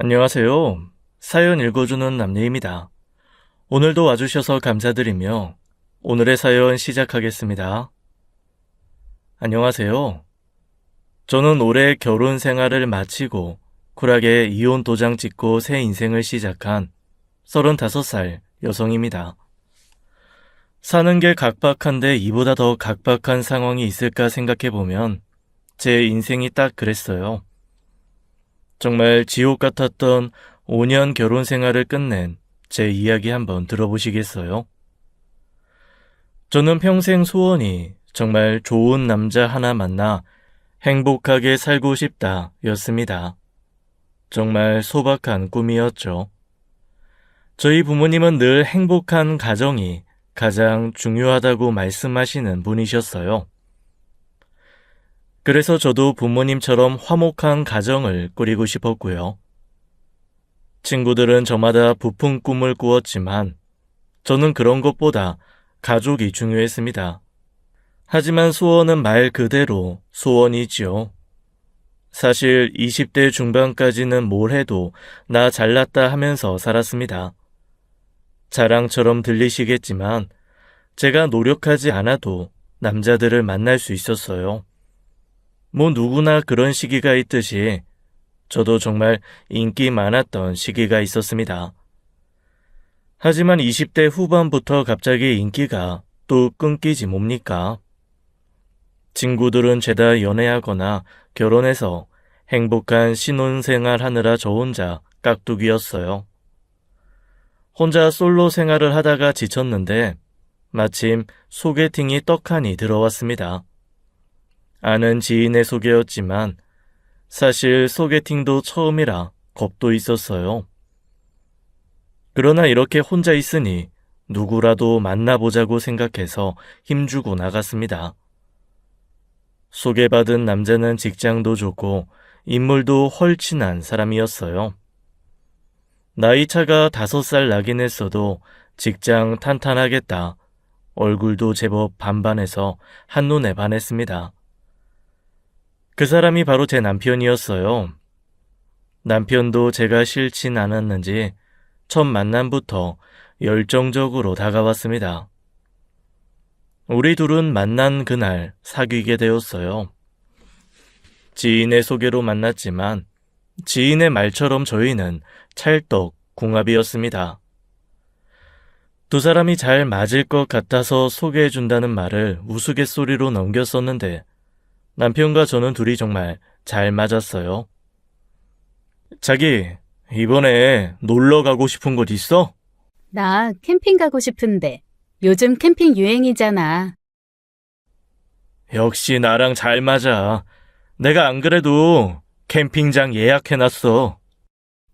안녕하세요. 사연 읽어주는 남예입니다. 오늘도 와주셔서 감사드리며 오늘의 사연 시작하겠습니다. 안녕하세요. 저는 올해 결혼 생활을 마치고 쿨하게 이혼 도장 찍고 새 인생을 시작한 35살 여성입니다. 사는 게 각박한데 이보다 더 각박한 상황이 있을까 생각해보면 제 인생이 딱 그랬어요. 정말 지옥 같았던 5년 결혼 생활을 끝낸 제 이야기 한번 들어보시겠어요? 저는 평생 소원이 정말 좋은 남자 하나 만나 행복하게 살고 싶다 였습니다. 정말 소박한 꿈이었죠. 저희 부모님은 늘 행복한 가정이 가장 중요하다고 말씀하시는 분이셨어요. 그래서 저도 부모님처럼 화목한 가정을 꾸리고 싶었고요. 친구들은 저마다 부푼 꿈을 꾸었지만 저는 그런 것보다 가족이 중요했습니다. 하지만 소원은 말 그대로 소원이지요. 사실 20대 중반까지는 뭘 해도 나 잘났다 하면서 살았습니다. 자랑처럼 들리시겠지만 제가 노력하지 않아도 남자들을 만날 수 있었어요. 뭐 누구나 그런 시기가 있듯이 저도 정말 인기 많았던 시기가 있었습니다. 하지만 20대 후반부터 갑자기 인기가 또 끊기지 뭡니까? 친구들은 죄다 연애하거나 결혼해서 행복한 신혼생활 하느라 저 혼자 깍두기였어요. 혼자 솔로 생활을 하다가 지쳤는데 마침 소개팅이 떡하니 들어왔습니다. 아는 지인의 소개였지만 사실 소개팅도 처음이라 겁도 있었어요. 그러나 이렇게 혼자 있으니 누구라도 만나보자고 생각해서 힘주고 나갔습니다. 소개받은 남자는 직장도 좋고 인물도 헐친한 사람이었어요. 나이 차가 5살 나긴 했어도 직장 탄탄하겠다. 얼굴도 제법 반반해서 한눈에 반했습니다. 그 사람이 바로 제 남편이었어요. 남편도 제가 싫진 않았는지 첫 만남부터 열정적으로 다가왔습니다. 우리 둘은 만난 그날 사귀게 되었어요. 지인의 소개로 만났지만 지인의 말처럼 저희는 찰떡 궁합이었습니다. 두 사람이 잘 맞을 것 같아서 소개해준다는 말을 우스갯소리로 넘겼었는데 남편과 저는 둘이 정말 잘 맞았어요. 자기, 이번에 놀러 가고 싶은 곳 있어? 나 캠핑 가고 싶은데 요즘 캠핑 유행이잖아. 역시 나랑 잘 맞아. 내가 안 그래도 캠핑장 예약해놨어.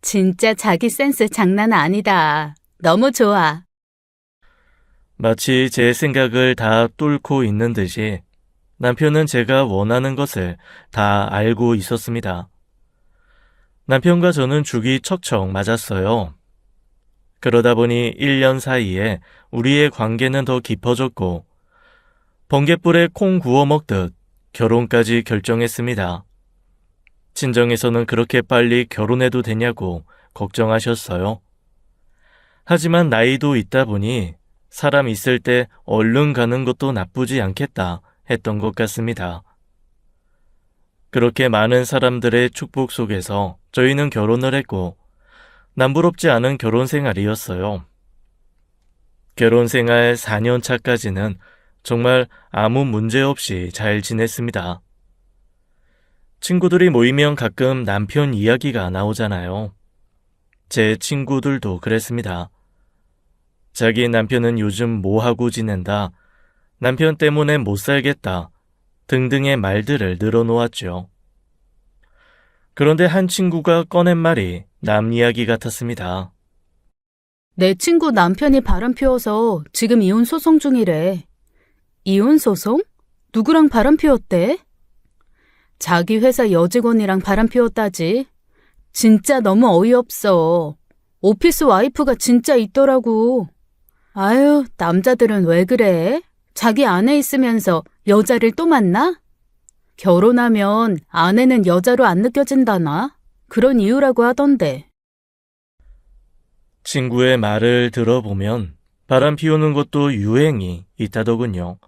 진짜 자기 센스 장난 아니다. 너무 좋아. 마치 제 생각을 다 뚫고 있는 듯이 남편은 제가 원하는 것을 다 알고 있었습니다. 남편과 저는 죽이 척척 맞았어요. 그러다 보니 1년 사이에 우리의 관계는 더 깊어졌고 번갯불에 콩 구워 먹듯 결혼까지 결정했습니다. 친정에서는 그렇게 빨리 결혼해도 되냐고 걱정하셨어요. 하지만 나이도 있다 보니 사람 있을 때 얼른 가는 것도 나쁘지 않겠다 했던 것 같습니다. 그렇게 많은 사람들의 축복 속에서 저희는 결혼을 했고 남부럽지 않은 결혼 생활이었어요. 결혼 생활 4년 차까지는 정말 아무 문제 없이 잘 지냈습니다. 친구들이 모이면 가끔 남편 이야기가 나오잖아요. 제 친구들도 그랬습니다. 자기 남편은 요즘 뭐하고 지낸다, 남편 때문에 못 살겠다 등등의 말들을 늘어놓았죠. 그런데 한 친구가 꺼낸 말이 남 이야기 같았습니다. 내 친구 남편이 바람 피워서 지금 이혼 소송 중이래. 이혼 소송? 누구랑 바람 피웠대? 자기 회사 여직원이랑 바람 피웠다지. 진짜 너무 어이없어. 오피스 와이프가 진짜 있더라고. 아유, 남자들은 왜 그래? 자기 아내 있으면서 여자를 또 만나? 결혼하면 아내는 여자로 안 느껴진다나? 그런 이유라고 하던데. 친구의 말을 들어보면 바람 피우는 것도 유행이 있다더군요.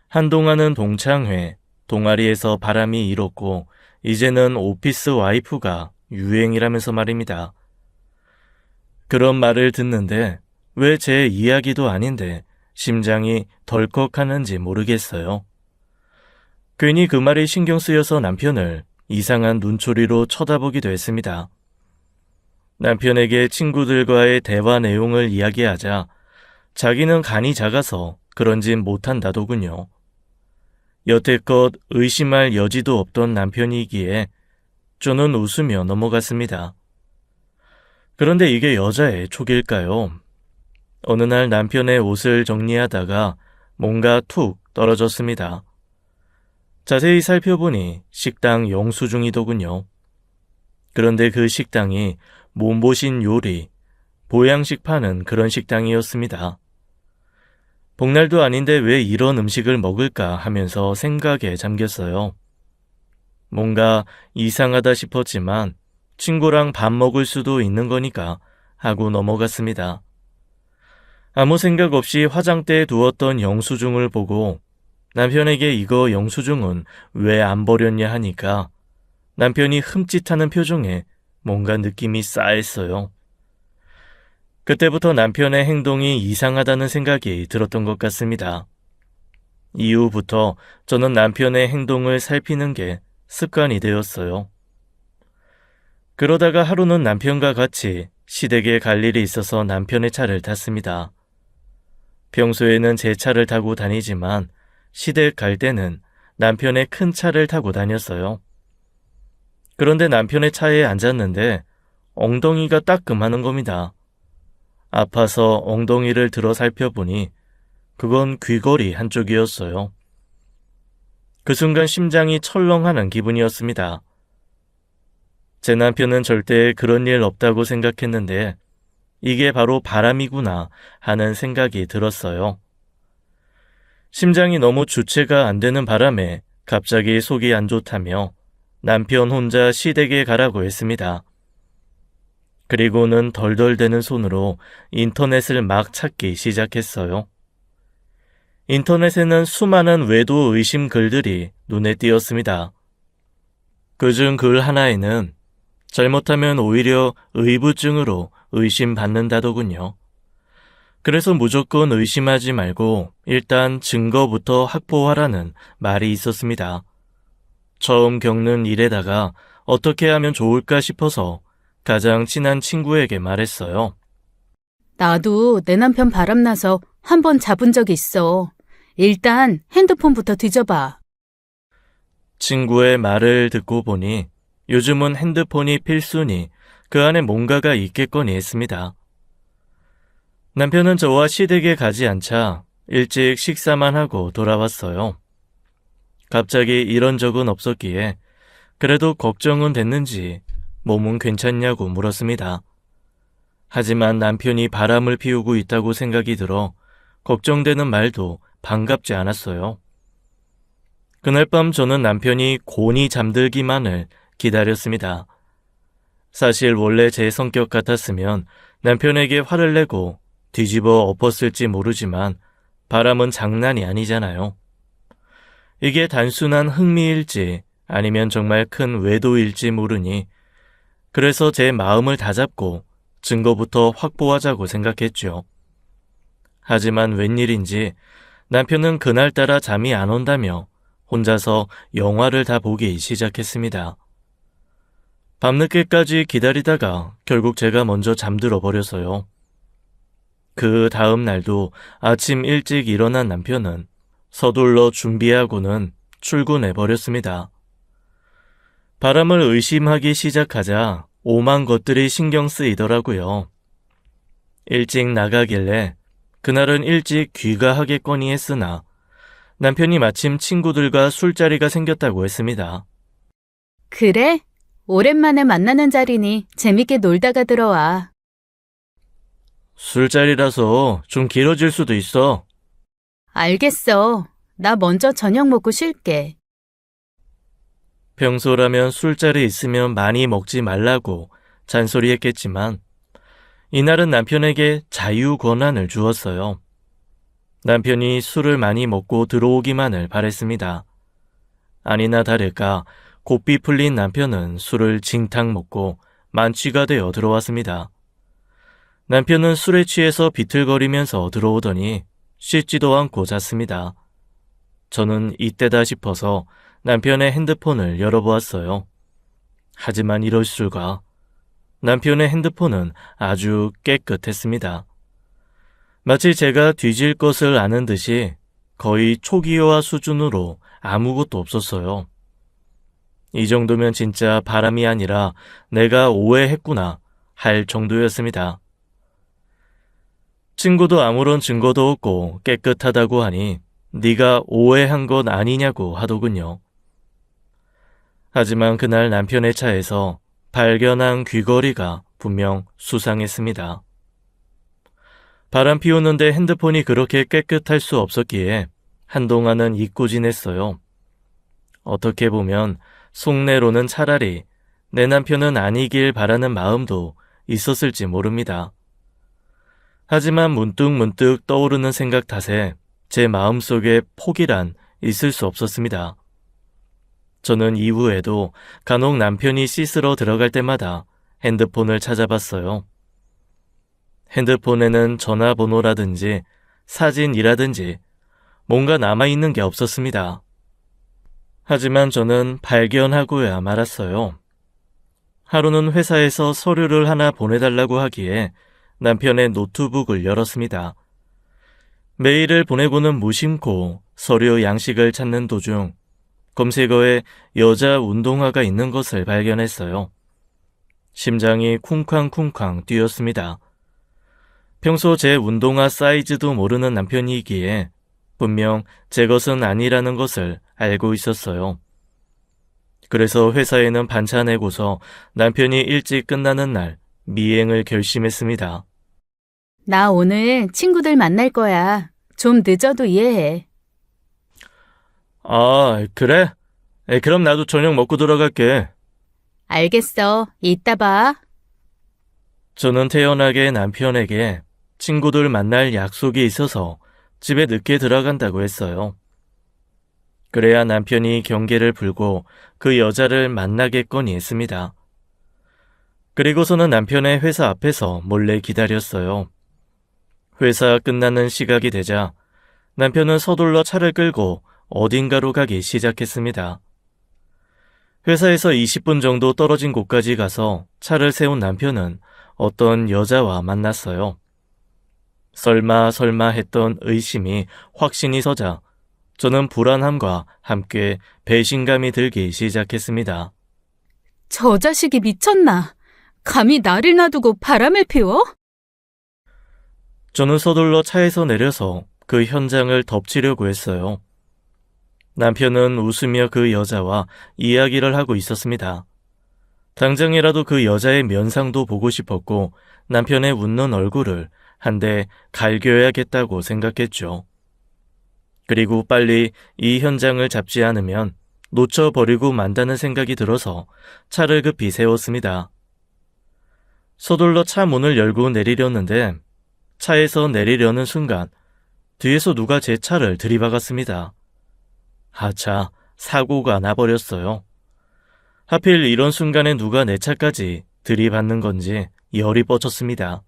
한동안은 동창회, 동아리에서 바람이 일었고 이제는 오피스 와이프가 유행이라면서 말입니다. 그런 말을 듣는데 왜 제 이야기도 아닌데 심장이 덜컥하는지 모르겠어요. 괜히 그 말이 신경 쓰여서 남편을 이상한 눈초리로 쳐다보기도 했습니다. 남편에게 친구들과의 대화 내용을 이야기하자 자기는 간이 작아서 그런 짓 못한다더군요. 여태껏 의심할 여지도 없던 남편이기에 저는 웃으며 넘어갔습니다. 그런데 이게 여자의 촉일까요? 어느 날 남편의 옷을 정리하다가 뭔가 툭 떨어졌습니다. 자세히 살펴보니 식당 영수증이더군요. 그런데 그 식당이 몸보신 요리, 보양식 파는 그런 식당이었습니다. 복날도 아닌데 왜 이런 음식을 먹을까 하면서 생각에 잠겼어요. 뭔가 이상하다 싶었지만 친구랑 밥 먹을 수도 있는 거니까 하고 넘어갔습니다. 아무 생각 없이 화장대에 두었던 영수증을 보고 남편에게 이거 영수증은 왜 안 버렸냐 하니까 남편이 흠칫하는 표정에 뭔가 느낌이 싸했어요. 그때부터 남편의 행동이 이상하다는 생각이 들었던 것 같습니다. 이후부터 저는 남편의 행동을 살피는 게 습관이 되었어요. 그러다가 하루는 남편과 같이 시댁에 갈 일이 있어서 남편의 차를 탔습니다. 평소에는 제 차를 타고 다니지만 시댁 갈 때는 남편의 큰 차를 타고 다녔어요. 그런데 남편의 차에 앉았는데 엉덩이가 따끔하는 겁니다. 아파서 엉덩이를 들어 살펴보니 그건 귀걸이 한쪽이었어요. 그 순간 심장이 철렁하는 기분이었습니다. 제 남편은 절대 그런 일 없다고 생각했는데 이게 바로 바람이구나 하는 생각이 들었어요. 심장이 너무 주체가 안 되는 바람에 갑자기 속이 안 좋다며 남편 혼자 시댁에 가라고 했습니다. 그리고는 덜덜대는 손으로 인터넷을 막 찾기 시작했어요. 인터넷에는 수많은 외도 의심 글들이 눈에 띄었습니다. 그중 글 하나에는 잘못하면 오히려 의부증으로 의심받는다더군요. 그래서 무조건 의심하지 말고 일단 증거부터 확보하라는 말이 있었습니다. 처음 겪는 일에다가 어떻게 하면 좋을까 싶어서 가장 친한 친구에게 말했어요. 나도 내 남편 바람나서 한 번 잡은 적 있어. 일단 핸드폰부터 뒤져봐. 친구의 말을 듣고 보니 요즘은 핸드폰이 필수니 그 안에 뭔가가 있겠거니 했습니다. 남편은 저와 시댁에 가지 않자 일찍 식사만 하고 돌아왔어요. 갑자기 이런 적은 없었기에 그래도 걱정은 됐는지 몸은 괜찮냐고 물었습니다. 하지만 남편이 바람을 피우고 있다고 생각이 들어 걱정되는 말도 반갑지 않았어요. 그날 밤 저는 남편이 곤히 잠들기만을 기다렸습니다. 사실 원래 제 성격 같았으면 남편에게 화를 내고 뒤집어 엎었을지 모르지만 바람은 장난이 아니잖아요. 이게 단순한 흥미일지 아니면 정말 큰 외도일지 모르니 그래서 제 마음을 다잡고 증거부터 확보하자고 생각했죠. 하지만 웬일인지 남편은 그날따라 잠이 안 온다며 혼자서 영화를 다 보기 시작했습니다. 밤늦게까지 기다리다가 결국 제가 먼저 잠들어 버려서요. 그 다음 날도 아침 일찍 일어난 남편은 서둘러 준비하고는 출근해버렸습니다. 바람을 의심하기 시작하자 오만 것들이 신경 쓰이더라고요. 일찍 나가길래 그날은 일찍 귀가하겠거니 했으나 남편이 마침 친구들과 술자리가 생겼다고 했습니다. 그래? 오랜만에 만나는 자리니 재밌게 놀다가 들어와. 술자리라서 좀 길어질 수도 있어. 알겠어. 나 먼저 저녁 먹고 쉴게. 평소라면 술자리 있으면 많이 먹지 말라고 잔소리했겠지만 이날은 남편에게 자유 권한을 주었어요. 남편이 술을 많이 먹고 들어오기만을 바랬습니다. 아니나 다를까 고삐 풀린 남편은 술을 징탕 먹고 만취가 되어 들어왔습니다. 남편은 술에 취해서 비틀거리면서 들어오더니 씻지도 않고 잤습니다. 저는 이때다 싶어서 남편의 핸드폰을 열어보았어요. 하지만 이럴 수가. 남편의 핸드폰은 아주 깨끗했습니다. 마치 제가 뒤질 것을 아는 듯이 거의 초기화 수준으로 아무것도 없었어요. 이 정도면 진짜 바람이 아니라 내가 오해했구나 할 정도였습니다. 친구도 아무런 증거도 없고 깨끗하다고 하니 네가 오해한 건 아니냐고 하더군요. 하지만 그날 남편의 차에서 발견한 귀걸이가 분명 수상했습니다. 바람 피우는데 핸드폰이 그렇게 깨끗할 수 없었기에 한동안은 잊고 지냈어요. 어떻게 보면 속내로는 차라리 내 남편은 아니길 바라는 마음도 있었을지 모릅니다. 하지만 문득문득 떠오르는 생각 탓에 제 마음속에 폭이란 있을 수 없었습니다. 저는 이후에도 간혹 남편이 씻으러 들어갈 때마다 핸드폰을 찾아봤어요. 핸드폰에는 전화번호라든지 사진이라든지 뭔가 남아있는 게 없었습니다. 하지만 저는 발견하고야 말았어요. 하루는 회사에서 서류를 하나 보내달라고 하기에 남편의 노트북을 열었습니다. 메일을 보내고는 무심코 서류 양식을 찾는 도중 검색어에 여자 운동화가 있는 것을 발견했어요. 심장이 쿵쾅쿵쾅 뛰었습니다. 평소 제 운동화 사이즈도 모르는 남편이기에 분명 제 것은 아니라는 것을 알고 있었어요. 그래서 회사에는 반차 내고서 남편이 일찍 끝나는 날 미행을 결심했습니다. 나 오늘 친구들 만날 거야. 좀 늦어도 이해해. 아, 그래? 그럼 나도 저녁 먹고 들어갈게. 알겠어. 이따 봐. 저는 태연하게 남편에게 친구들 만날 약속이 있어서 집에 늦게 들어간다고 했어요. 그래야 남편이 경계를 풀고 그 여자를 만나겠거니 했습니다. 그리고서는 남편의 회사 앞에서 몰래 기다렸어요. 회사 끝나는 시각이 되자 남편은 서둘러 차를 끌고 어딘가로 가기 시작했습니다. 회사에서 20분 정도 떨어진 곳까지 가서 차를 세운 남편은 어떤 여자와 만났어요. 설마 했던 의심이 확신이 서자 저는 불안함과 함께 배신감이 들기 시작했습니다. 저 자식이 미쳤나? 감히 나를 놔두고 바람을 피워? 저는 서둘러 차에서 내려서 그 현장을 덮치려고 했어요. 남편은 웃으며 그 여자와 이야기를 하고 있었습니다. 당장이라도 그 여자의 면상도 보고 싶었고 남편의 웃는 얼굴을 한 대 갈겨야겠다고 생각했죠. 그리고 빨리 이 현장을 잡지 않으면 놓쳐버리고 만다는 생각이 들어서 차를 급히 세웠습니다. 서둘러 차 문을 열고 내리려는데 차에서 내리려는 순간 뒤에서 누가 제 차를 들이박았습니다. 하차, 사고가 나버렸어요. 하필 이런 순간에 누가 내 차까지 들이받는 건지 열이 뻗쳤습니다.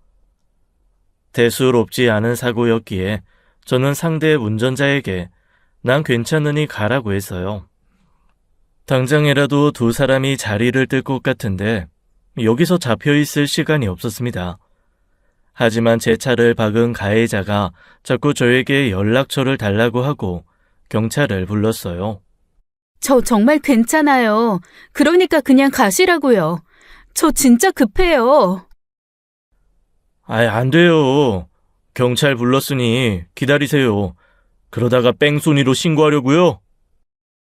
대수롭지 않은 사고였기에 저는 상대 운전자에게 난 괜찮으니 가라고 했어요. 당장이라도 두 사람이 자리를 뜰 것 같은데 여기서 잡혀있을 시간이 없었습니다. 하지만 제 차를 박은 가해자가 자꾸 저에게 연락처를 달라고 하고 경찰을 불렀어요. 저 정말 괜찮아요. 그러니까 그냥 가시라고요. 저 진짜 급해요. 안 돼요. 경찰 불렀으니 기다리세요. 그러다가 뺑소니로 신고하려고요?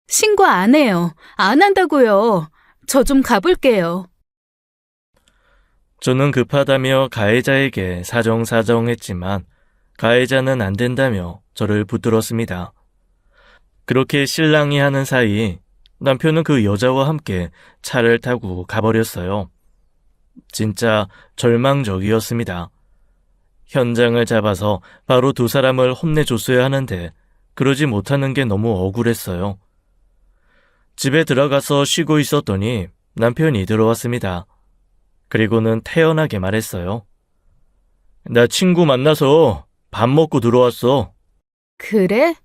신고 안 해요. 안 한다고요. 저 좀 가볼게요. 저는 급하다며 가해자에게 사정했지만 가해자는 안 된다며 저를 붙들었습니다. 그렇게 실랑이 하는 사이 남편은 그 여자와 함께 차를 타고 가버렸어요. 진짜 절망적이었습니다. 현장을 잡아서 바로 두 사람을 혼내줬어야 하는데 그러지 못하는 게 너무 억울했어요. 집에 들어가서 쉬고 있었더니 남편이 들어왔습니다. 그리고는 태연하게 말했어요. 나 친구 만나서 밥 먹고 들어왔어. 그래?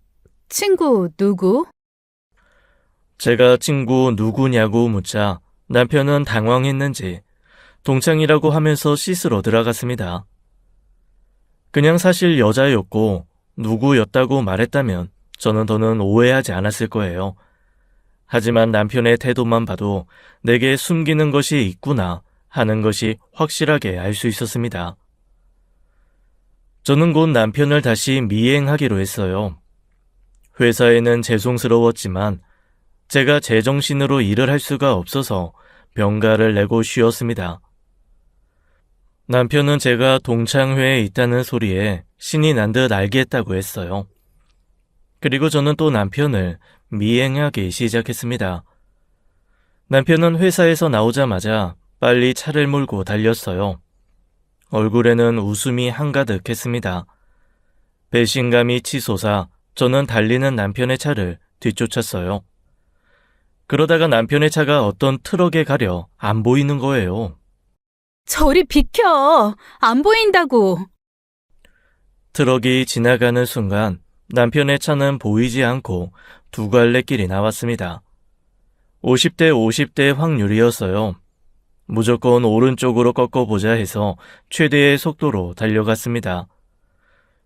친구 누구? 제가 친구 누구냐고 묻자 남편은 당황했는지 동창이라고 하면서 씻으러 들어갔습니다. 그냥 사실 여자였고 누구였다고 말했다면 저는 더는 오해하지 않았을 거예요. 하지만 남편의 태도만 봐도 내게 숨기는 것이 있구나 하는 것이 확실하게 알 수 있었습니다. 저는 곧 남편을 다시 미행하기로 했어요. 회사에는 죄송스러웠지만 제가 제정신으로 일을 할 수가 없어서 병가를 내고 쉬었습니다. 남편은 제가 동창회에 있다는 소리에 신이 난 듯 알겠다고 했어요. 그리고 저는 또 남편을 미행하기 시작했습니다. 남편은 회사에서 나오자마자 빨리 차를 몰고 달렸어요. 얼굴에는 웃음이 한가득했습니다. 배신감이 치솟아 저는 달리는 남편의 차를 뒤쫓았어요. 그러다가 남편의 차가 어떤 트럭에 가려 안 보이는 거예요. 저리 비켜! 안 보인다고! 트럭이 지나가는 순간 남편의 차는 보이지 않고 두 갈래 길이 나왔습니다. 50대 50대 확률이었어요. 무조건 오른쪽으로 꺾어보자 해서 최대의 속도로 달려갔습니다.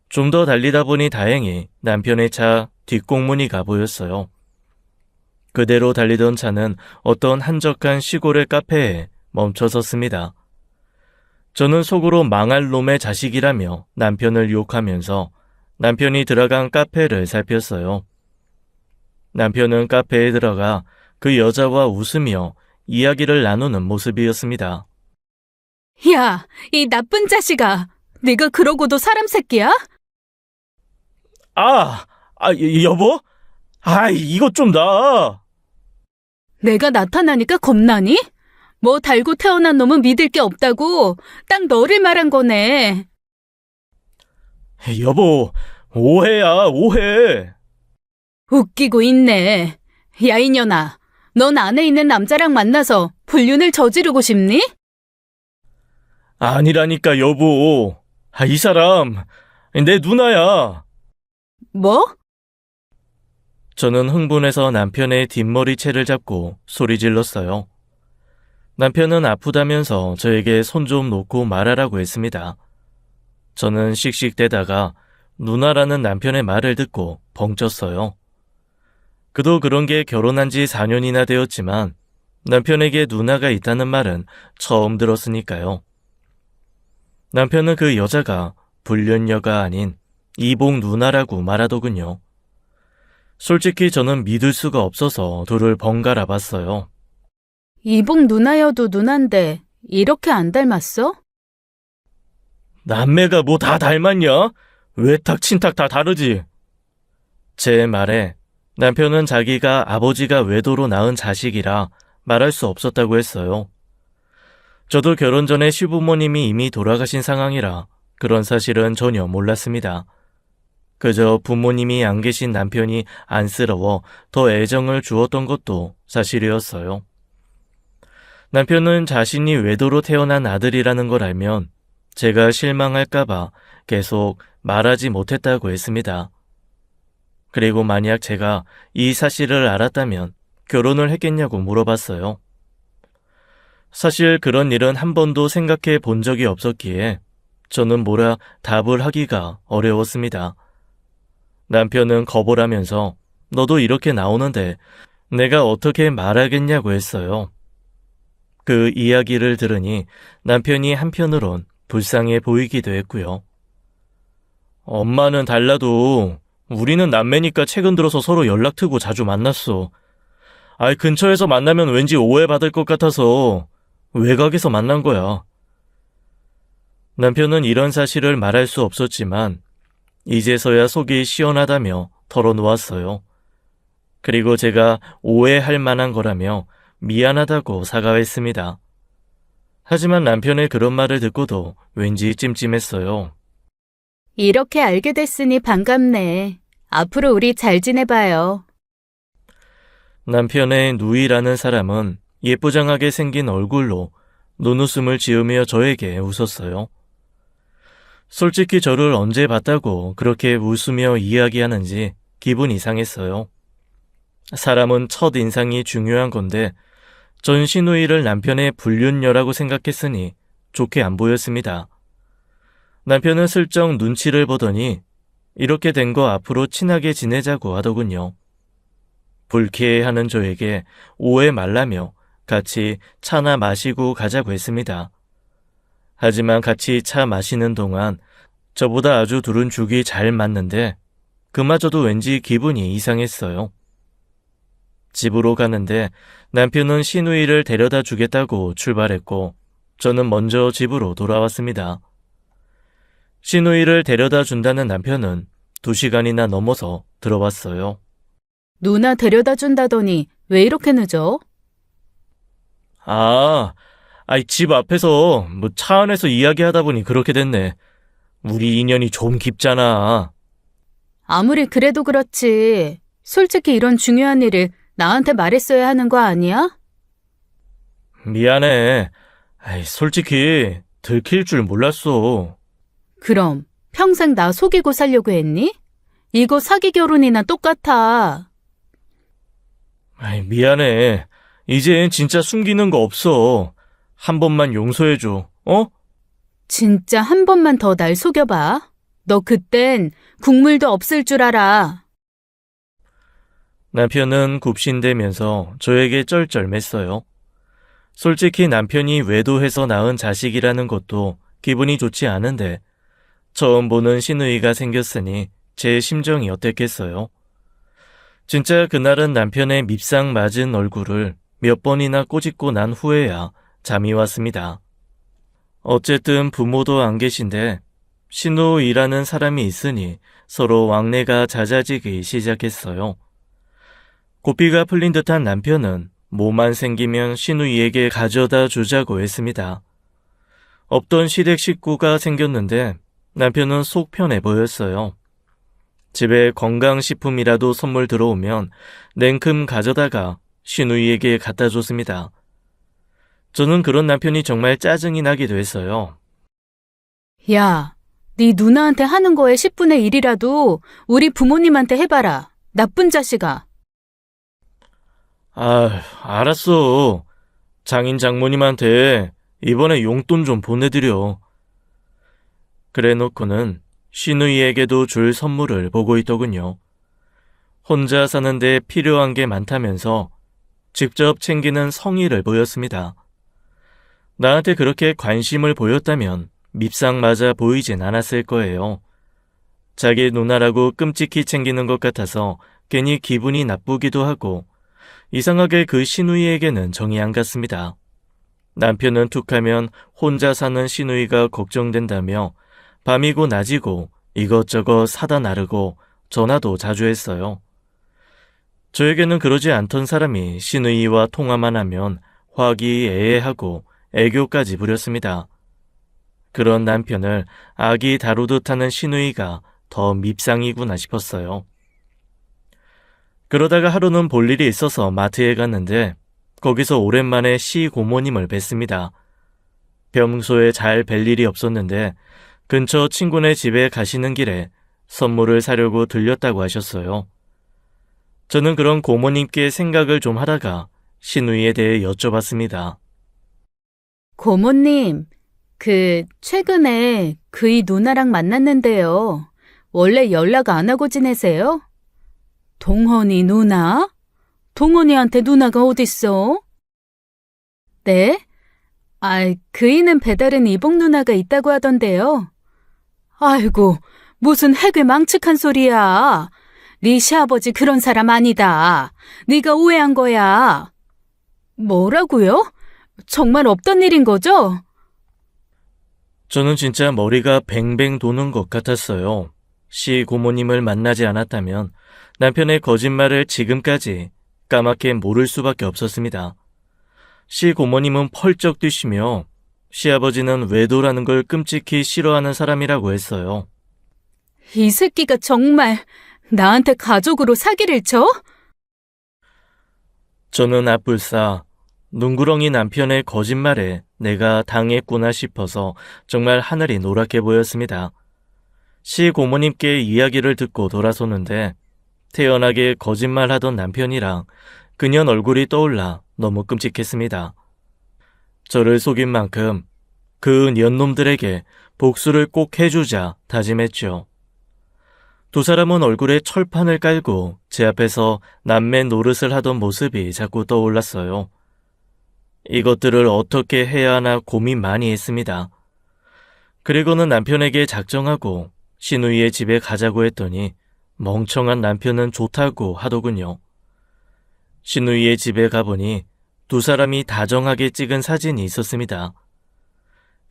좀 더 달리다 보니 다행히 남편의 차 뒷공무니가 보였어요. 그대로 달리던 차는 어떤 한적한 시골의 카페에 멈춰섰습니다. 저는 속으로 망할 놈의 자식이라며 남편을 욕하면서 남편이 들어간 카페를 살폈어요. 남편은 카페에 들어가 그 여자와 웃으며 이야기를 나누는 모습이었습니다. 야, 이 나쁜 자식아! 네가 그러고도 사람 새끼야? 여보? 이것 좀 나! 내가 나타나니까 겁나니? 뭐 달고 태어난 놈은 믿을 게 없다고 딱 너를 말한 거네. 여보, 오해야, 오해. 웃기고 있네. 야, 이년아. 넌 안에 있는 남자랑 만나서 불륜을 저지르고 싶니? 아니라니까, 여보. 이 사람, 내 누나야. 뭐? 저는 흥분해서 남편의 뒷머리채를 잡고 소리 질렀어요. 남편은 아프다면서 저에게 손 좀 놓고 말하라고 했습니다. 저는 씩씩대다가 누나라는 남편의 말을 듣고 벙쪘어요. 그도 그런 게 결혼한 지 4년이나 되었지만 남편에게 누나가 있다는 말은 처음 들었으니까요. 남편은 그 여자가 불륜녀가 아닌 이복 누나라고 말하더군요. 솔직히 저는 믿을 수가 없어서 둘을 번갈아 봤어요. 이복 누나여도 누난데 이렇게 안 닮았어? 남매가 뭐 다 닮았냐? 외탁, 친탁 다 다르지. 제 말에 남편은 자기가 아버지가 외도로 낳은 자식이라 말할 수 없었다고 했어요. 저도 결혼 전에 시부모님이 이미 돌아가신 상황이라 그런 사실은 전혀 몰랐습니다. 그저 부모님이 안 계신 남편이 안쓰러워 더 애정을 주었던 것도 사실이었어요. 남편은 자신이 외도로 태어난 아들이라는 걸 알면 제가 실망할까봐 계속 말하지 못했다고 했습니다. 그리고 만약 제가 이 사실을 알았다면 결혼을 했겠냐고 물어봤어요. 사실 그런 일은 한 번도 생각해 본 적이 없었기에 저는 뭐라 답을 하기가 어려웠습니다. 남편은 겁을 하면서 너도 이렇게 나오는데 내가 어떻게 말하겠냐고 했어요. 그 이야기를 들으니 남편이 한편으론 불쌍해 보이기도 했고요. 엄마는 달라도 우리는 남매니까 최근 들어서 서로 연락 트고 자주 만났어. 근처에서 만나면 왠지 오해받을 것 같아서 외곽에서 만난 거야. 남편은 이런 사실을 말할 수 없었지만 이제서야 속이 시원하다며 털어놓았어요. 그리고 제가 오해할 만한 거라며 미안하다고 사과했습니다. 하지만 남편의 그런 말을 듣고도 왠지 찜찜했어요. 이렇게 알게 됐으니 반갑네. 앞으로 우리 잘 지내봐요. 남편의 누이라는 사람은 예쁘장하게 생긴 얼굴로 눈웃음을 지으며 저에게 웃었어요. 솔직히 저를 언제 봤다고 그렇게 웃으며 이야기하는지 기분 이상했어요. 사람은 첫 인상이 중요한 건데 전 시누이를 남편의 불륜녀라고 생각했으니 좋게 안 보였습니다. 남편은 슬쩍 눈치를 보더니 이렇게 된 거 앞으로 친하게 지내자고 하더군요. 불쾌해하는 저에게 오해 말라며 같이 차나 마시고 가자고 했습니다. 하지만 같이 차 마시는 동안 저보다 아주 둘은 죽이 잘 맞는데 그마저도 왠지 기분이 이상했어요. 집으로 가는데 남편은 시누이를 데려다 주겠다고 출발했고 저는 먼저 집으로 돌아왔습니다. 시누이를 데려다 준다는 남편은 2시간이나 넘어서 들어왔어요. 누나 데려다 준다더니 왜 이렇게 늦어? 집 앞에서 차 안에서 이야기하다 보니 그렇게 됐네. 우리 인연이 좀 깊잖아. 아무리 그래도 그렇지. 솔직히 이런 중요한 일을 나한테 말했어야 하는 거 아니야? 미안해. 솔직히 들킬 줄 몰랐어. 그럼 평생 나 속이고 살려고 했니? 이거 사기 결혼이나 똑같아. 미안해. 이젠 진짜 숨기는 거 없어. 한 번만 용서해줘. 진짜 한 번만 더 날 속여봐. 너 그땐 국물도 없을 줄 알아. 남편은 굽신대면서 저에게 쩔쩔맸어요. 솔직히 남편이 외도해서 낳은 자식이라는 것도 기분이 좋지 않은데 처음 보는 시누이가 생겼으니 제 심정이 어땠겠어요. 진짜 그날은 남편의 밉상 맞은 얼굴을 몇 번이나 꼬집고 난 후에야 잠이 왔습니다. 어쨌든 부모도 안 계신데 시누이라는 사람이 있으니 서로 왕래가 잦아지기 시작했어요. 고삐가 풀린 듯한 남편은 뭐만 생기면 시누이에게 가져다 주자고 했습니다. 없던 시댁 식구가 생겼는데 남편은 속 편해 보였어요. 집에 건강식품이라도 선물 들어오면 냉큼 가져다가 시누이에게 갖다 줬습니다. 저는 그런 남편이 정말 짜증이 나기도 했어요. 야, 네 누나한테 하는 거에 10분의 1이라도 우리 부모님한테 해봐라. 나쁜 자식아. 알았어. 장인 장모님한테 이번에 용돈 좀 보내드려. 그래 놓고는 시누이에게도 줄 선물을 보고 있더군요. 혼자 사는데 필요한 게 많다면서 직접 챙기는 성의를 보였습니다. 나한테 그렇게 관심을 보였다면 밉상 맞아 보이진 않았을 거예요. 자기 누나라고 끔찍히 챙기는 것 같아서 괜히 기분이 나쁘기도 하고 이상하게 그 시누이에게는 정이 안 갔습니다. 남편은 툭하면 혼자 사는 시누이가 걱정된다며 밤이고 낮이고 이것저것 사다 나르고 전화도 자주 했어요. 저에게는 그러지 않던 사람이 시누이와 통화만 하면 화기애애하고 애교까지 부렸습니다. 그런 남편을 아기 다루듯 하는 시누이가 더 밉상이구나 싶었어요. 그러다가 하루는 볼 일이 있어서 마트에 갔는데 거기서 오랜만에 시고모님을 뵀습니다. 평소에 잘 뵐 일이 없었는데 근처 친구네 집에 가시는 길에 선물을 사려고 들렸다고 하셨어요. 저는 그런 고모님께 생각을 좀 하다가 시누이에 대해 여쭤봤습니다. 고모님, 최근에 그이 누나랑 만났는데요. 원래 연락 안 하고 지내세요? 동헌이 누나? 동헌이한테 누나가 어딨어? 네? 그이는 배다른 이복 누나가 있다고 하던데요. 아이고, 무슨 해괴 망측한 소리야. 네 시아버지 그런 사람 아니다. 네가 오해한 거야. 뭐라고요? 정말 없던 일인 거죠? 저는 진짜 머리가 뱅뱅 도는 것 같았어요. 시 고모님을 만나지 않았다면 남편의 거짓말을 지금까지 까맣게 모를 수밖에 없었습니다. 시 고모님은 펄쩍 뛰시며 시아버지는 외도라는 걸 끔찍히 싫어하는 사람이라고 했어요. 이 새끼가 정말 나한테 가족으로 사기를 쳐? 저는 앞불싸 눈구렁이 남편의 거짓말에 내가 당했구나 싶어서 정말 하늘이 노랗게 보였습니다. 시고모님께 이야기를 듣고 돌아서는데 태연하게 거짓말하던 남편이랑 그년 얼굴이 떠올라 너무 끔찍했습니다. 저를 속인 만큼 그 년놈들에게 복수를 꼭 해주자 다짐했죠. 두 사람은 얼굴에 철판을 깔고 제 앞에서 남매 노릇을 하던 모습이 자꾸 떠올랐어요. 이것들을 어떻게 해야 하나 고민 많이 했습니다. 그리고는 남편에게 작정하고 시누이의 집에 가자고 했더니 멍청한 남편은 좋다고 하더군요. 시누이의 집에 가보니 두 사람이 다정하게 찍은 사진이 있었습니다.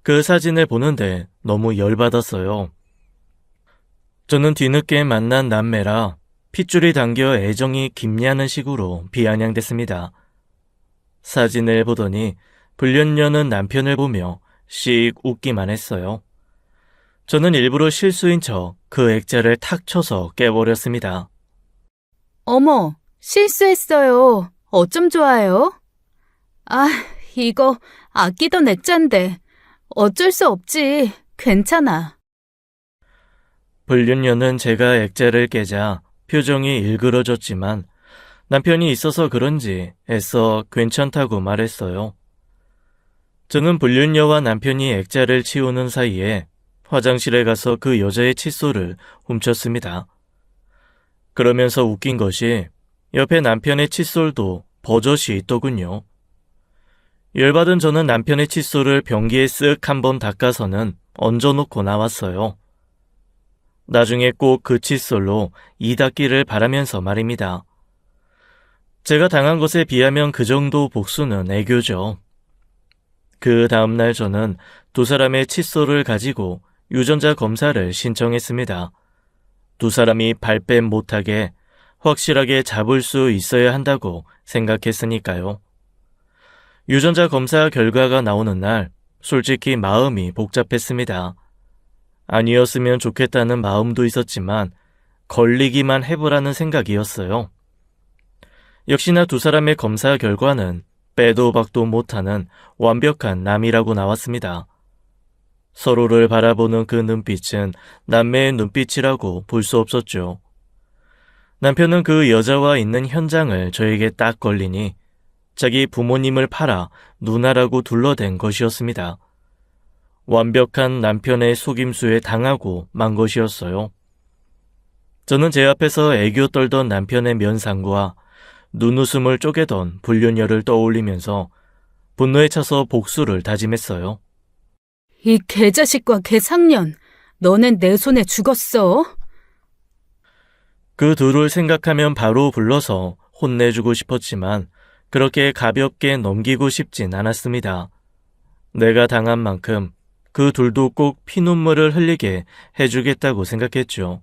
그 사진을 보는데 너무 열받았어요. 저는 뒤늦게 만난 남매라 핏줄이 당겨 애정이 깊냐는 식으로 비아냥댔습니다. 사진을 보더니 불륜녀는 남편을 보며 씩 웃기만 했어요. 저는 일부러 실수인 척 그 액자를 탁 쳐서 깨버렸습니다. 어머, 실수했어요. 어쩜 좋아요? 아, 이거 아끼던 액자인데 어쩔 수 없지. 괜찮아. 불륜녀는 제가 액자를 깨자 표정이 일그러졌지만 남편이 있어서 그런지 애써 괜찮다고 말했어요. 저는 불륜녀와 남편이 액자를 치우는 사이에 화장실에 가서 그 여자의 칫솔을 훔쳤습니다. 그러면서 웃긴 것이 옆에 남편의 칫솔도 버젓이 있더군요. 열받은 저는 남편의 칫솔을 변기에 쓱 한번 닦아서는 얹어놓고 나왔어요. 나중에 꼭 그 칫솔로 이 닦기를 바라면서 말입니다. 제가 당한 것에 비하면 그 정도 복수는 애교죠. 그 다음날 저는 두 사람의 칫솔을 가지고 유전자 검사를 신청했습니다. 두 사람이 발뺌 못하게 확실하게 잡을 수 있어야 한다고 생각했으니까요. 유전자 검사 결과가 나오는 날 솔직히 마음이 복잡했습니다. 아니었으면 좋겠다는 마음도 있었지만 걸리기만 해보라는 생각이었어요. 역시나 두 사람의 검사 결과는 빼도 박도 못하는 완벽한 남이라고 나왔습니다. 서로를 바라보는 그 눈빛은 남매의 눈빛이라고 볼 수 없었죠. 남편은 그 여자와 있는 현장을 저에게 딱 걸리니 자기 부모님을 팔아 누나라고 둘러댄 것이었습니다. 완벽한 남편의 속임수에 당하고 만 것이었어요. 저는 제 앞에서 애교 떨던 남편의 면상과 눈웃음을 쪼개던 불륜녀를 떠올리면서 분노에 차서 복수를 다짐했어요. 이 개자식과 개상년, 너넨 내 손에 죽었어. 그 둘을 생각하면 바로 불러서 혼내주고 싶었지만 그렇게 가볍게 넘기고 싶진 않았습니다. 내가 당한 만큼 그 둘도 꼭 피눈물을 흘리게 해주겠다고 생각했죠.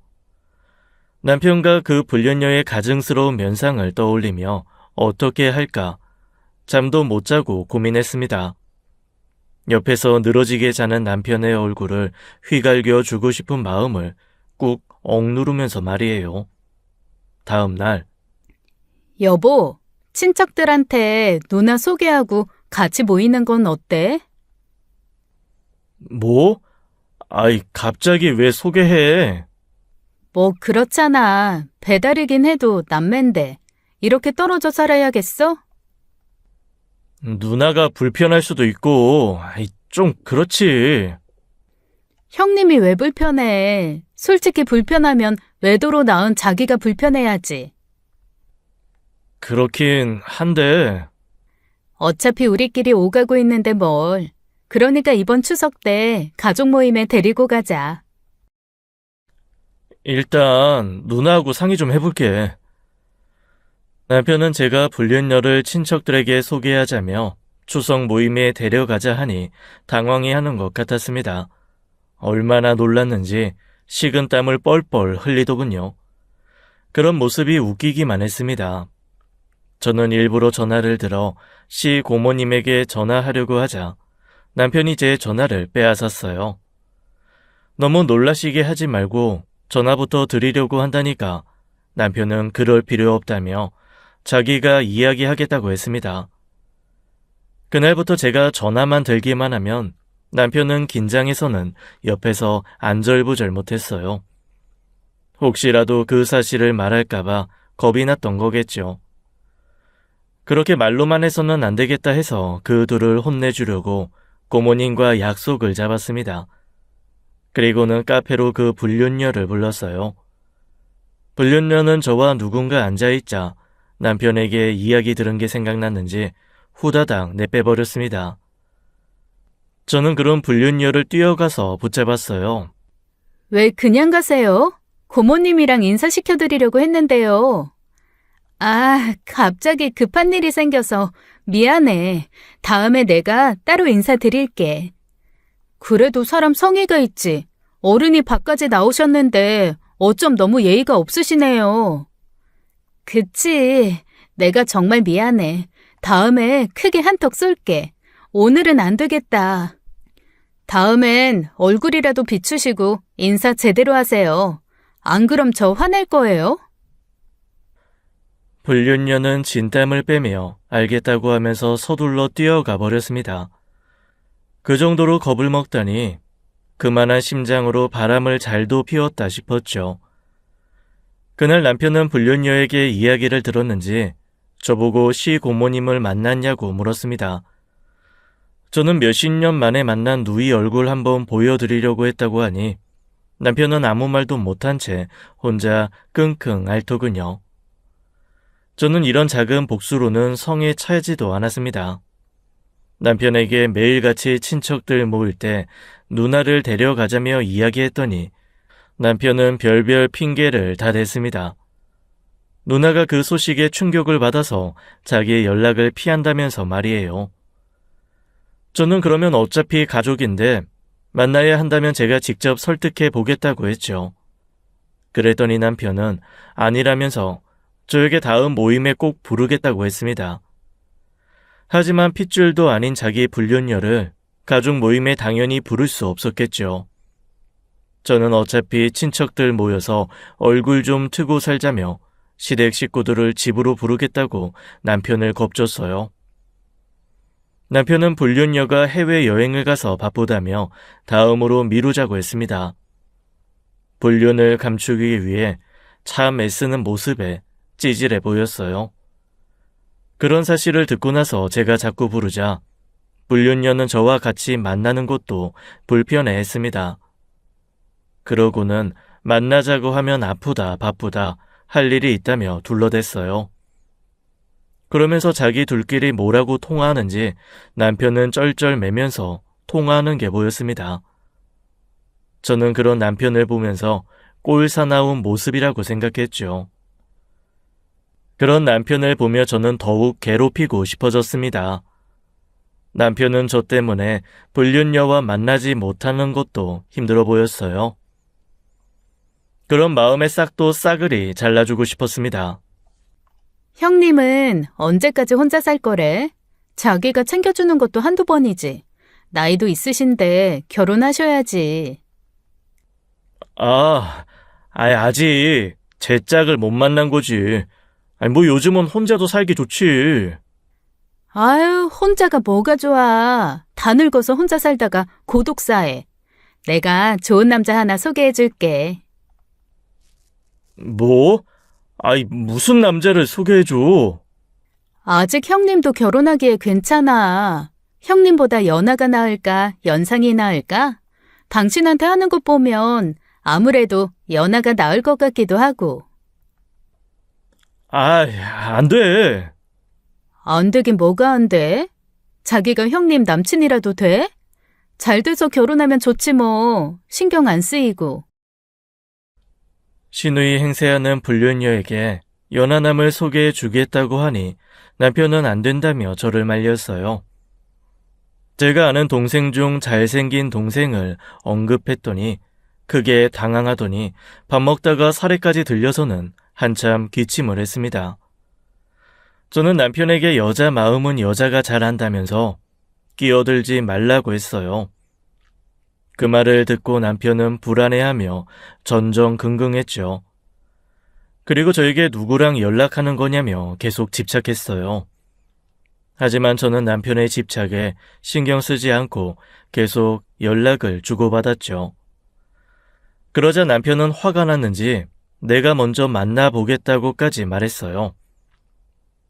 남편과 그 불륜녀의 가증스러운 면상을 떠올리며 어떻게 할까 잠도 못 자고 고민했습니다. 옆에서 늘어지게 자는 남편의 얼굴을 휘갈겨 주고 싶은 마음을 꾹 억누르면서 말이에요. 다음 날 여보, 친척들한테 누나 소개하고 같이 모이는 건 어때? 뭐? 아이, 갑자기 왜 소개해? 뭐 그렇잖아. 배달이긴 해도 남맨데 이렇게 떨어져 살아야겠어? 누나가 불편할 수도 있고, 아이, 좀 그렇지. 형님이 왜 불편해? 솔직히 불편하면 외도로 낳은 자기가 불편해야지. 그렇긴 한데, 어차피 우리끼리 오가고 있는데 뭘. 그러니까 이번 추석 때 가족 모임에 데리고 가자. 일단 누나하고 상의 좀 해볼게. 남편은 제가 불륜녀를 친척들에게 소개하자며 추석 모임에 데려가자 하니 당황해하는 것 같았습니다. 얼마나 놀랐는지 식은땀을 뻘뻘 흘리더군요. 그런 모습이 웃기기만 했습니다. 저는 일부러 전화를 들어 시 고모님에게 전화하려고 하자 남편이 제 전화를 빼앗았어요. 너무 놀라시게 하지 말고 전화부터 드리려고 한다니까 남편은 그럴 필요 없다며 자기가 이야기하겠다고 했습니다. 그날부터 제가 전화만 들기만 하면 남편은 긴장해서는 옆에서 안절부절 못했어요. 혹시라도 그 사실을 말할까봐 겁이 났던 거겠죠. 그렇게 말로만 해서는 안 되겠다 해서 그 둘을 혼내주려고 고모님과 약속을 잡았습니다. 그리고는 카페로 그 불륜녀를 불렀어요. 불륜녀는 저와 누군가 앉아있자 남편에게 이야기 들은 게 생각났는지 후다닥 내빼버렸습니다. 저는 그런 불륜녀를 뛰어가서 붙잡았어요. 왜 그냥 가세요? 고모님이랑 인사시켜드리려고 했는데요. 아, 갑자기 급한 일이 생겨서 미안해. 다음에 내가 따로 인사드릴게. 그래도 사람 성의가 있지. 어른이 밖까지 나오셨는데 어쩜 너무 예의가 없으시네요. 그치. 내가 정말 미안해. 다음에 크게 한턱 쏠게. 오늘은 안 되겠다. 다음엔 얼굴이라도 비추시고 인사 제대로 하세요. 안 그럼 저 화낼 거예요. 불륜녀는 진땀을 빼며 알겠다고 하면서 서둘러 뛰어가 버렸습니다. 그 정도로 겁을 먹다니 그만한 심장으로 바람을 잘도 피웠다 싶었죠. 그날 남편은 불륜녀에게 이야기를 들었는지 저보고 시고모님을 만났냐고 물었습니다. 저는 몇십 년 만에 만난 누이 얼굴 한번 보여드리려고 했다고 하니 남편은 아무 말도 못한 채 혼자 끙끙 앓더군요. 저는 이런 작은 복수로는 성에 차지도 않았습니다. 남편에게 매일같이 친척들 모일 때 누나를 데려가자며 이야기했더니 남편은 별별 핑계를 다 댔습니다. 누나가 그 소식에 충격을 받아서 자기의 연락을 피한다면서 말이에요. 저는 그러면 어차피 가족인데 만나야 한다면 제가 직접 설득해 보겠다고 했죠. 그랬더니 남편은 아니라면서 저에게 다음 모임에 꼭 부르겠다고 했습니다. 하지만 핏줄도 아닌 자기 불륜녀를 가족 모임에 당연히 부를 수 없었겠죠. 저는 어차피 친척들 모여서 얼굴 좀 트고 살자며 시댁 식구들을 집으로 부르겠다고 남편을 겁줬어요. 남편은 불륜녀가 해외여행을 가서 바쁘다며 다음으로 미루자고 했습니다. 불륜을 감추기 위해 참 애쓰는 모습에 찌질해 보였어요. 그런 사실을 듣고 나서 제가 자꾸 부르자 불륜녀는 저와 같이 만나는 것도 불편해했습니다. 그러고는 만나자고 하면 아프다 바쁘다 할 일이 있다며 둘러댔어요. 그러면서 자기 둘끼리 뭐라고 통화하는지 남편은 쩔쩔매면서 통화하는 게 보였습니다. 저는 그런 남편을 보면서 꼴사나운 모습이라고 생각했죠. 그런 남편을 보며 저는 더욱 괴롭히고 싶어졌습니다. 남편은 저 때문에 불륜녀와 만나지 못하는 것도 힘들어 보였어요. 그런 마음의 싹도 싸그리 잘라주고 싶었습니다. 형님은 언제까지 혼자 살 거래? 자기가 챙겨주는 것도 한두 번이지. 나이도 있으신데 결혼하셔야지. 아직 제 짝을 못 만난 거지. 뭐 요즘은 혼자도 살기 좋지. 아유, 혼자가 뭐가 좋아. 다 늙어서 혼자 살다가 고독사해. 내가 좋은 남자 하나 소개해줄게. 뭐? 무슨 남자를 소개해줘? 아직 형님도 결혼하기에 괜찮아. 형님보다 연하가 나을까, 연상이 나을까? 당신한테 하는 것 보면 아무래도 연하가 나을 것 같기도 하고. 안 돼. 안 되긴 뭐가 안 돼? 자기가 형님 남친이라도 돼? 잘 돼서 결혼하면 좋지 뭐. 신경 안 쓰이고. 신우이 행세하는 불륜녀에게 연하남을 소개해 주겠다고 하니 남편은 안 된다며 저를 말렸어요. 제가 아는 동생 중 잘생긴 동생을 언급했더니 크게 당황하더니 밥 먹다가 사례까지 들려서는 한참 기침을 했습니다. 저는 남편에게 여자 마음은 여자가 잘 안다면서 끼어들지 말라고 했어요. 그 말을 듣고 남편은 불안해하며 전전긍긍했죠. 그리고 저에게 누구랑 연락하는 거냐며 계속 집착했어요. 하지만 저는 남편의 집착에 신경 쓰지 않고 계속 연락을 주고받았죠. 그러자 남편은 화가 났는지 내가 먼저 만나보겠다고까지 말했어요.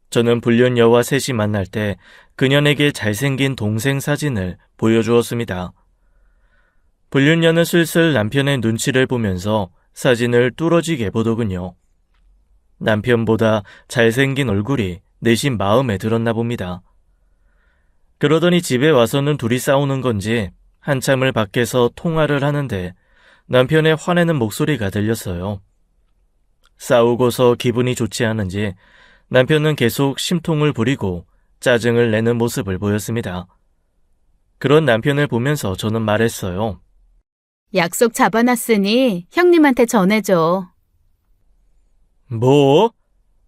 저는 불륜녀와 셋이 만날 때 그녀에게 잘생긴 동생 사진을 보여주었습니다. 불륜녀는 슬슬 남편의 눈치를 보면서 사진을 뚫어지게 보더군요. 남편보다 잘생긴 얼굴이 내심 마음에 들었나 봅니다. 그러더니 집에 와서는 둘이 싸우는 건지 한참을 밖에서 통화를 하는데 남편의 화내는 목소리가 들렸어요. 싸우고서 기분이 좋지 않은지 남편은 계속 심통을 부리고 짜증을 내는 모습을 보였습니다. 그런 남편을 보면서 저는 말했어요. 약속 잡아놨으니 형님한테 전해줘. 뭐?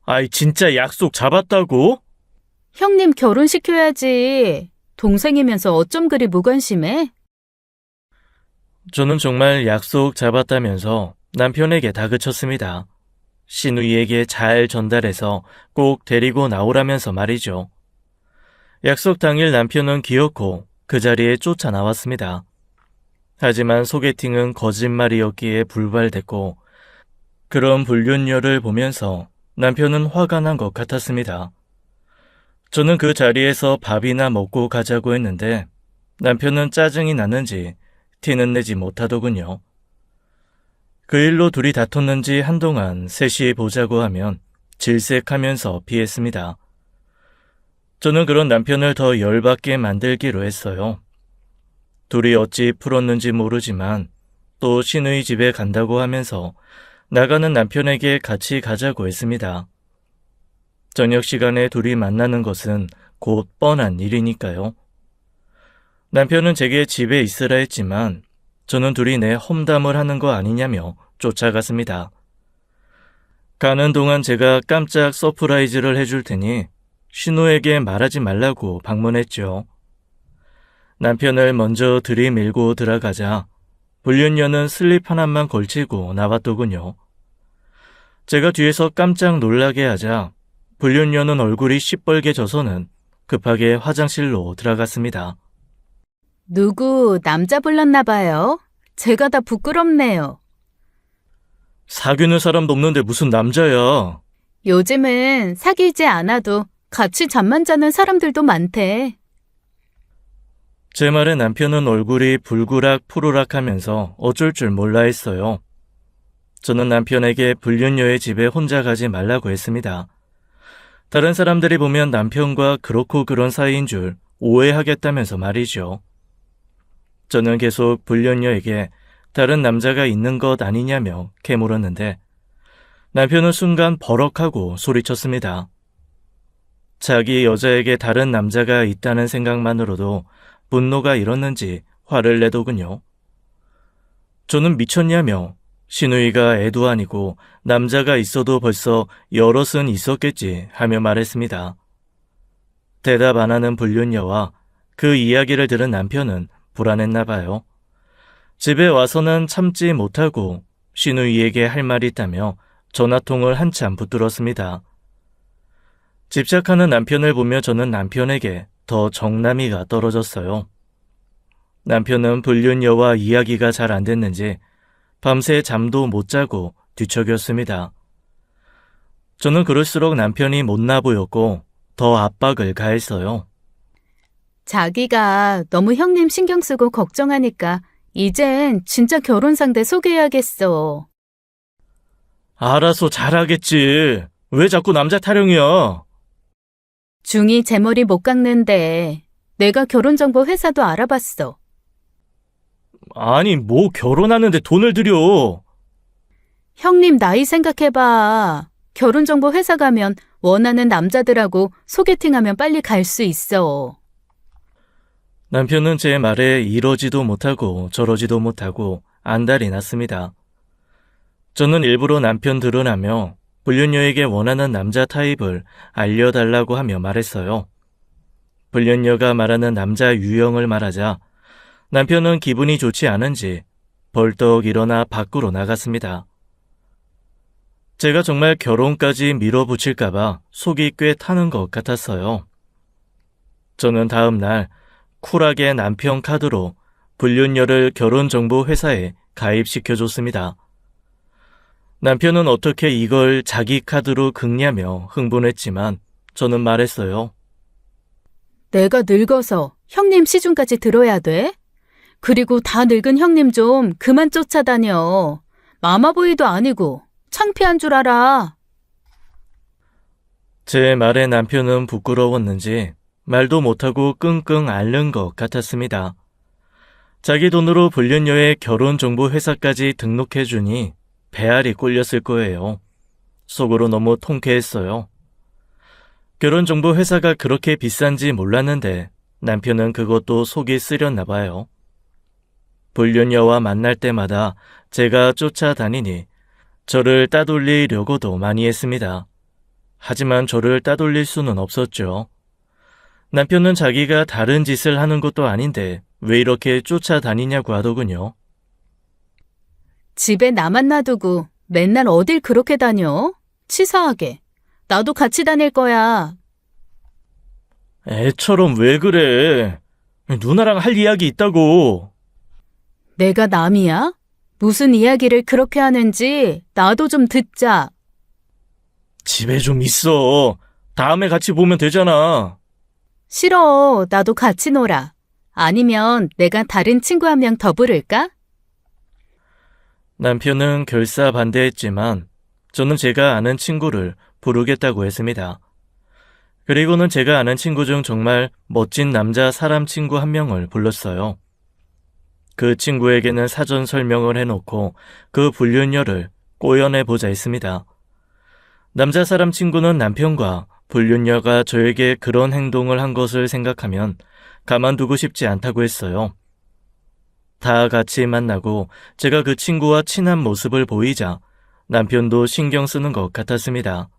아이, 진짜 약속 잡았다고? 형님 결혼시켜야지. 동생이면서 어쩜 그리 무관심해? 저는 정말 약속 잡았다면서 남편에게 다그쳤습니다. 시누이에게 잘 전달해서 꼭 데리고 나오라면서 말이죠. 약속 당일 남편은 기어코 그 자리에 쫓아나왔습니다. 하지만 소개팅은 거짓말이었기에 불발됐고 그런 불륜녀를 보면서 남편은 화가 난 것 같았습니다. 저는 그 자리에서 밥이나 먹고 가자고 했는데 남편은 짜증이 났는지 티는 내지 못하더군요. 그 일로 둘이 다퉜는지 한동안 셋이 보자고 하면 질색하면서 피했습니다. 저는 그런 남편을 더 열받게 만들기로 했어요. 둘이 어찌 풀었는지 모르지만 또 시누이 집에 간다고 하면서 나가는 남편에게 같이 가자고 했습니다. 저녁 시간에 둘이 만나는 것은 곧 뻔한 일이니까요. 남편은 제게 집에 있으라 했지만 저는 둘이 내 험담을 하는 거 아니냐며 쫓아갔습니다. 가는 동안 제가 깜짝 서프라이즈를 해줄 테니 신우에게 말하지 말라고 방문했죠. 남편을 먼저 들이밀고 들어가자 불륜녀는 슬립 하나만 걸치고 나왔더군요. 제가 뒤에서 깜짝 놀라게 하자 불륜녀는 얼굴이 시뻘게 져서는 급하게 화장실로 들어갔습니다. 누구 남자 불렀나 봐요. 제가 다 부끄럽네요. 사귀는 사람도 없는데 무슨 남자야. 요즘은 사귀지 않아도 같이 잠만 자는 사람들도 많대. 제 말에 남편은 얼굴이 불그락 푸르락 하면서 어쩔 줄 몰라 했어요. 저는 남편에게 불륜녀의 집에 혼자 가지 말라고 했습니다. 다른 사람들이 보면 남편과 그렇고 그런 사이인 줄 오해하겠다면서 말이죠. 저는 계속 불륜녀에게 다른 남자가 있는 것 아니냐며 캐물었는데 남편은 순간 버럭하고 소리쳤습니다. 자기 여자에게 다른 남자가 있다는 생각만으로도 분노가 일었는지 화를 내더군요. 저는 미쳤냐며 시누이가 애도 아니고 남자가 있어도 벌써 여럿은 있었겠지 하며 말했습니다. 대답 안 하는 불륜녀와 그 이야기를 들은 남편은 불안했나 봐요. 집에 와서는 참지 못하고 시누이에게 할 말이 있다며 전화통을 한참 붙들었습니다. 집착하는 남편을 보며 저는 남편에게 더 정남이가 떨어졌어요. 남편은 불륜녀와 이야기가 잘 안 됐는지 밤새 잠도 못 자고 뒤척였습니다. 저는 그럴수록 남편이 못나 보였고 더 압박을 가했어요. 자기가 너무 형님 신경 쓰고 걱정하니까 이젠 진짜 결혼 상대 소개해야겠어. 알아서 잘하겠지. 왜 자꾸 남자 타령이야? 중이 제 머리 못 깎는데 내가 결혼정보 회사도 알아봤어. 아니, 뭐 결혼하는데 돈을 들여. 형님 나이 생각해봐. 결혼정보 회사 가면 원하는 남자들하고 소개팅하면 빨리 갈 수 있어. 남편은 제 말에 이러지도 못하고 저러지도 못하고 안달이 났습니다. 저는 일부러 남편 드러나며 불륜녀에게 원하는 남자 타입을 알려달라고 하며 말했어요. 불륜녀가 말하는 남자 유형을 말하자 남편은 기분이 좋지 않은지 벌떡 일어나 밖으로 나갔습니다. 제가 정말 결혼까지 밀어붙일까봐 속이 꽤 타는 것 같았어요. 저는 다음 날 쿨하게 남편 카드로 불륜녀를 결혼정보회사에 가입시켜줬습니다. 남편은 어떻게 이걸 자기 카드로 긁냐며 흥분했지만 저는 말했어요. 내가 늙어서 형님 시중까지 들어야 돼? 그리고 다 늙은 형님 좀 그만 쫓아다녀. 마마보이도 아니고 창피한 줄 알아. 제 말에 남편은 부끄러웠는지 말도 못하고 끙끙 앓는 것 같았습니다. 자기 돈으로 불륜녀의 결혼정보회사까지 등록해주니 배알이 꼴렸을 거예요. 속으로 너무 통쾌했어요. 결혼정보회사가 그렇게 비싼지 몰랐는데 남편은 그것도 속이 쓰렸나 봐요. 불륜녀와 만날 때마다 제가 쫓아다니니 저를 따돌리려고도 많이 했습니다. 하지만 저를 따돌릴 수는 없었죠. 남편은 자기가 다른 짓을 하는 것도 아닌데 왜 이렇게 쫓아다니냐고 하더군요. 집에 나만 놔두고 맨날 어딜 그렇게 다녀? 치사하게. 나도 같이 다닐 거야. 애처럼 왜 그래? 누나랑 할 이야기 있다고. 내가 남이야? 무슨 이야기를 그렇게 하는지 나도 좀 듣자. 집에 좀 있어. 다음에 같이 보면 되잖아. 싫어. 나도 같이 놀아. 아니면 내가 다른 친구 한 명 더 부를까? 남편은 결사 반대했지만 저는 제가 아는 친구를 부르겠다고 했습니다. 그리고는 제가 아는 친구 중 정말 멋진 남자 사람 친구 한 명을 불렀어요. 그 친구에게는 사전 설명을 해놓고 그 불륜녀를 꼬연해보자 했습니다. 남자 사람 친구는 남편과 불륜녀가 저에게 그런 행동을 한 것을 생각하면 가만두고 싶지 않다고 했어요. 다 같이 만나고 제가 그 친구와 친한 모습을 보이자 남편도 신경 쓰는 것 같았습니다.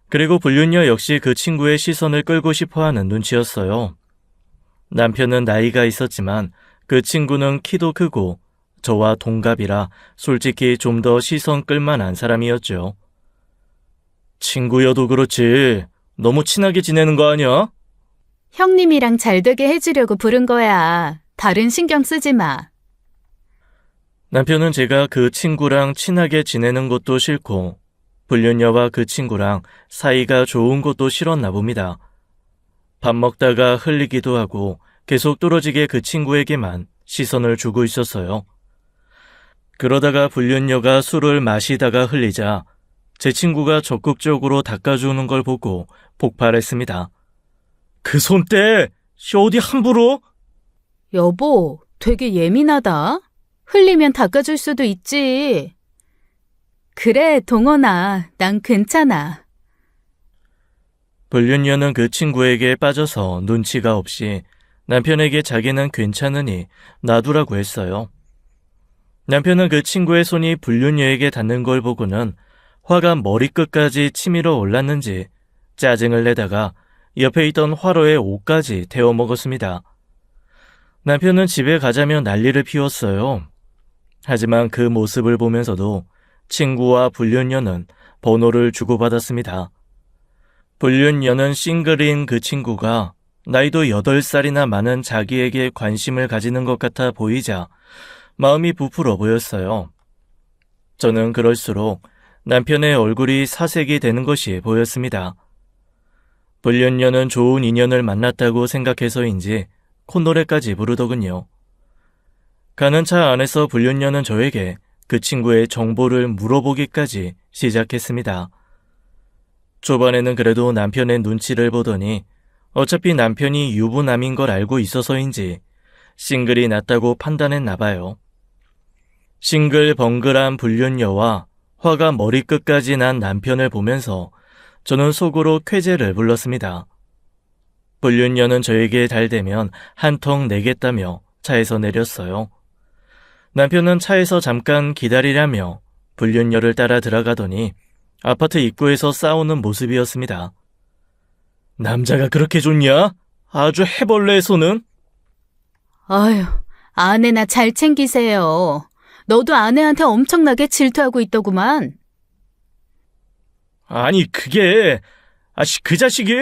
그리고 불륜녀 역시 그 친구의 시선을 끌고 싶어하는 눈치였어요. 남편은 나이가 있었지만 그 친구는 키도 크고 저와 동갑이라 솔직히 좀 더 시선 끌만한 사람이었죠. 친구여도 그렇지 너무 친하게 지내는 거 아니야? 형님이랑 잘 되게 해주려고 부른 거야. 다른 신경 쓰지 마. 남편은 제가 그 친구랑 친하게 지내는 것도 싫고 불륜녀와 그 친구랑 사이가 좋은 것도 싫었나 봅니다. 밥 먹다가 흘리기도 하고 계속 뚫어지게 그 친구에게만 시선을 주고 있었어요. 그러다가 불륜녀가 술을 마시다가 흘리자 제 친구가 적극적으로 닦아주는 걸 보고 폭발했습니다. 그 손 떼! 어디 함부로? 여보, 되게 예민하다. 흘리면 닦아줄 수도 있지. 그래, 동원아. 난 괜찮아. 불륜녀는 그 친구에게 빠져서 눈치가 없이 남편에게 자기는 괜찮으니 놔두라고 했어요. 남편은 그 친구의 손이 불륜녀에게 닿는 걸 보고는 화가 머리끝까지 치밀어 올랐는지 짜증을 내다가 옆에 있던 화로에 옷까지 태워 먹었습니다. 남편은 집에 가자며 난리를 피웠어요. 하지만 그 모습을 보면서도 친구와 불륜녀는 번호를 주고받았습니다. 불륜녀는 싱글인 그 친구가 나이도 8살이나 많은 자기에게 관심을 가지는 것 같아 보이자 마음이 부풀어 보였어요. 저는 그럴수록 남편의 얼굴이 사색이 되는 것이 보였습니다. 불륜녀는 좋은 인연을 만났다고 생각해서인지 콧노래까지 부르더군요. 가는 차 안에서 불륜녀는 저에게 그 친구의 정보를 물어보기까지 시작했습니다. 초반에는 그래도 남편의 눈치를 보더니 어차피 남편이 유부남인 걸 알고 있어서인지 싱글이 낫다고 판단했나 봐요. 싱글벙글한 불륜녀와 화가 머리끝까지 난 남편을 보면서 저는 속으로 쾌재를 불렀습니다. 불륜녀는 저에게 잘 되면 한 통 내겠다며 차에서 내렸어요. 남편은 차에서 잠깐 기다리라며 불륜녀를 따라 들어가더니 아파트 입구에서 싸우는 모습이었습니다. 남자가 그렇게 좋냐? 아주 해벌레의 손은? 아휴, 아내나 잘 챙기세요. 너도 아내한테 엄청나게 질투하고 있더구만. 아니, 그게, 그 자식이.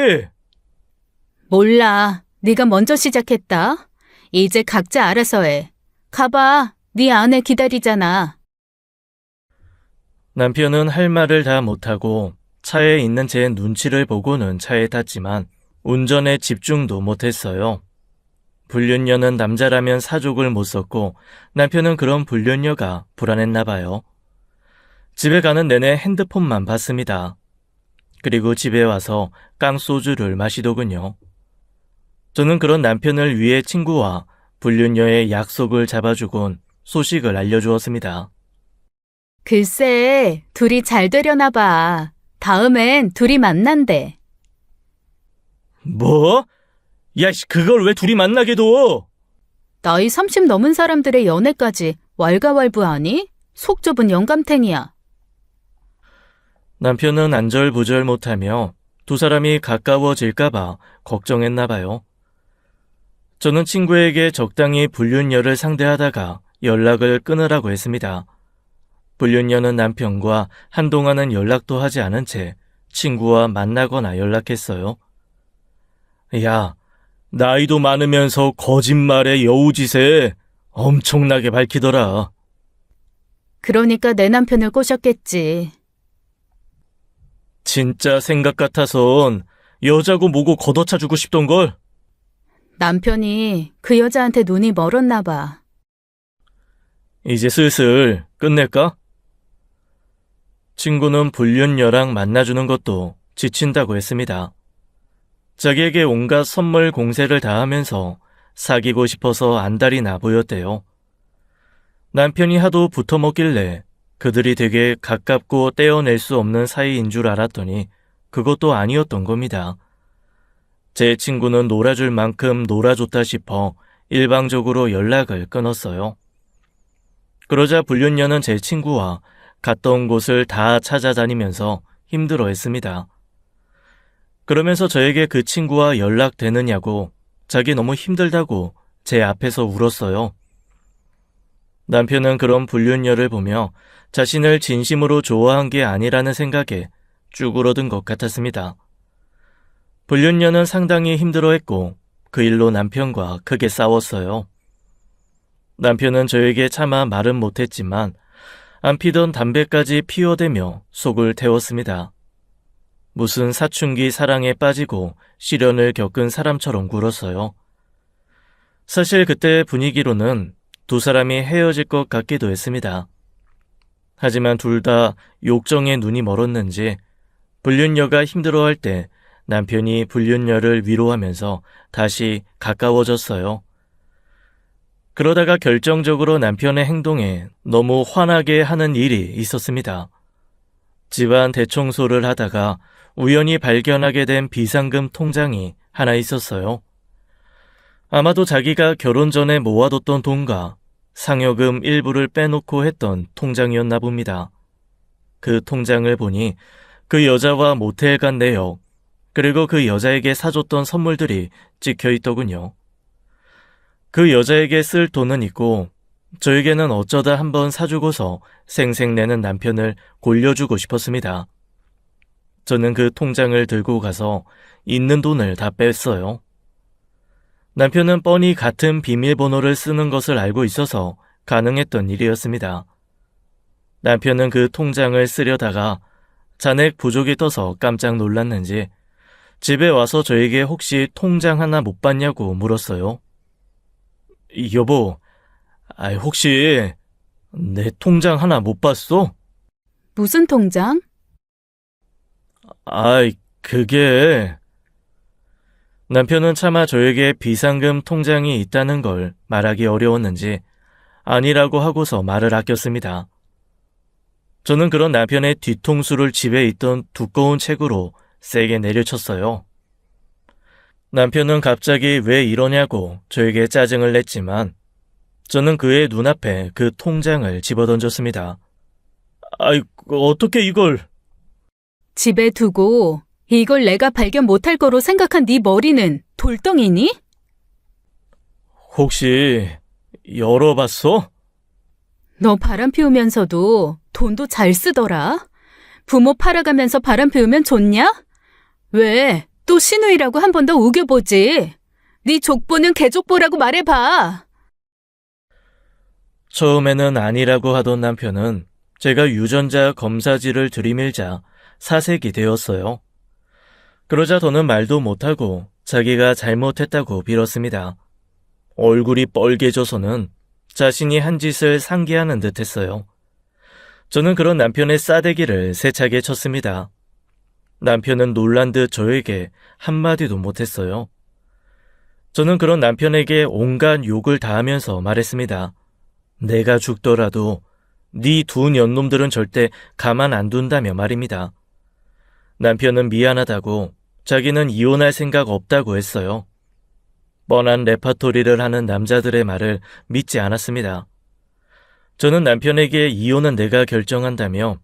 몰라. 네가 먼저 시작했다. 이제 각자 알아서 해. 가봐. 네 아내 기다리잖아. 남편은 할 말을 다 못하고 차에 있는 제 눈치를 보고는 차에 탔지만 운전에 집중도 못했어요. 불륜녀는 남자라면 사족을 못 썼고 남편은 그런 불륜녀가 불안했나 봐요. 집에 가는 내내 핸드폰만 봤습니다. 그리고 집에 와서 깡소주를 마시더군요. 저는 그런 남편을 위해 친구와 불륜녀의 약속을 잡아주곤 소식을 알려주었습니다. 글쎄, 둘이 잘 되려나 봐. 다음엔 둘이 만난대. 뭐? 야, 그걸 왜 둘이 만나게 둬? 나이 30 넘은 사람들의 연애까지 왈가왈부하니? 속 좁은 영감탱이야. 남편은 안절부절 못하며 두 사람이 가까워질까봐 걱정했나 봐요. 저는 친구에게 적당히 불륜녀를 상대하다가 연락을 끊으라고 했습니다. 불륜녀는 남편과 한동안은 연락도 하지 않은 채 친구와 만나거나 연락했어요. 야, 나이도 많으면서 거짓말에 여우짓에 엄청나게 밝히더라. 그러니까 내 남편을 꼬셨겠지. 진짜 생각 같아선 여자고 뭐고 걷어차주고 싶던걸. 남편이 그 여자한테 눈이 멀었나 봐. 이제 슬슬 끝낼까? 친구는 불륜녀랑 만나주는 것도 지친다고 했습니다. 자기에게 온갖 선물 공세를 다하면서 사귀고 싶어서 안달이 나 보였대요. 남편이 하도 붙어먹길래 그들이 되게 가깝고 떼어낼 수 없는 사이인 줄 알았더니 그것도 아니었던 겁니다. 제 친구는 놀아줄 만큼 놀아줬다 싶어 일방적으로 연락을 끊었어요. 그러자 불륜녀는 제 친구와 갔던 곳을 다 찾아다니면서 힘들어했습니다. 그러면서 저에게 그 친구와 연락되느냐고 자기 너무 힘들다고 제 앞에서 울었어요. 남편은 그런 불륜녀를 보며 자신을 진심으로 좋아한 게 아니라는 생각에 쭈그러든 것 같았습니다. 불륜녀는 상당히 힘들어했고 그 일로 남편과 크게 싸웠어요. 남편은 저에게 차마 말은 못했지만 안 피던 담배까지 피워대며 속을 태웠습니다. 무슨 사춘기 사랑에 빠지고 시련을 겪은 사람처럼 굴었어요. 사실 그때 분위기로는 두 사람이 헤어질 것 같기도 했습니다. 하지만 둘 다 욕정에 눈이 멀었는지 불륜녀가 힘들어할 때 남편이 불륜녀를 위로하면서 다시 가까워졌어요. 그러다가 결정적으로 남편의 행동에 너무 화나게 하는 일이 있었습니다. 집안 대청소를 하다가 우연히 발견하게 된 비상금 통장이 하나 있었어요. 아마도 자기가 결혼 전에 모아뒀던 돈과 상여금 일부를 빼놓고 했던 통장이었나 봅니다. 그 통장을 보니 그 여자와 모텔 간 내역, 그리고 그 여자에게 사줬던 선물들이 찍혀 있더군요. 그 여자에게 쓸 돈은 있고 저에게는 어쩌다 한번 사주고서 생색내는 남편을 골려주고 싶었습니다. 저는 그 통장을 들고 가서 있는 돈을 다 뺐어요. 남편은 뻔히 같은 비밀번호를 쓰는 것을 알고 있어서 가능했던 일이었습니다. 남편은 그 통장을 쓰려다가 잔액 부족이 떠서 깜짝 놀랐는지 집에 와서 저에게 혹시 통장 하나 못 봤냐고 물었어요. 여보, 혹시 내 통장 하나 못 봤어? 무슨 통장? 그게... 남편은 차마 저에게 비상금 통장이 있다는 걸 말하기 어려웠는지 아니라고 하고서 말을 아꼈습니다. 저는 그런 남편의 뒤통수를 집에 있던 두꺼운 책으로 세게 내려쳤어요. 남편은 갑자기 왜 이러냐고 저에게 짜증을 냈지만 저는 그의 눈앞에 그 통장을 집어던졌습니다. 어떻게 이걸... 집에 두고 이걸 내가 발견 못할 거로 생각한 네 머리는 돌덩이니? 혹시 열어봤어? 너 바람 피우면서도 돈도 잘 쓰더라. 부모 팔아가면서 바람 피우면 좋냐? 왜? 또 시누이라고 한 번 더 우겨보지. 네 족보는 개족보라고 말해봐. 처음에는 아니라고 하던 남편은 제가 유전자 검사지를 들이밀자 사색이 되었어요. 그러자 더는 말도 못하고 자기가 잘못했다고 빌었습니다. 얼굴이 뻘개져서는 자신이 한 짓을 상기하는 듯 했어요. 저는 그런 남편의 싸대기를 세차게 쳤습니다. 남편은 놀란 듯 저에게 한마디도 못했어요. 저는 그런 남편에게 온갖 욕을 다하면서 말했습니다. 내가 죽더라도 네 두 년놈들은 절대 가만 안 둔다며 말입니다. 남편은 미안하다고 자기는 이혼할 생각 없다고 했어요. 뻔한 레파토리를 하는 남자들의 말을 믿지 않았습니다. 저는 남편에게 이혼은 내가 결정한다며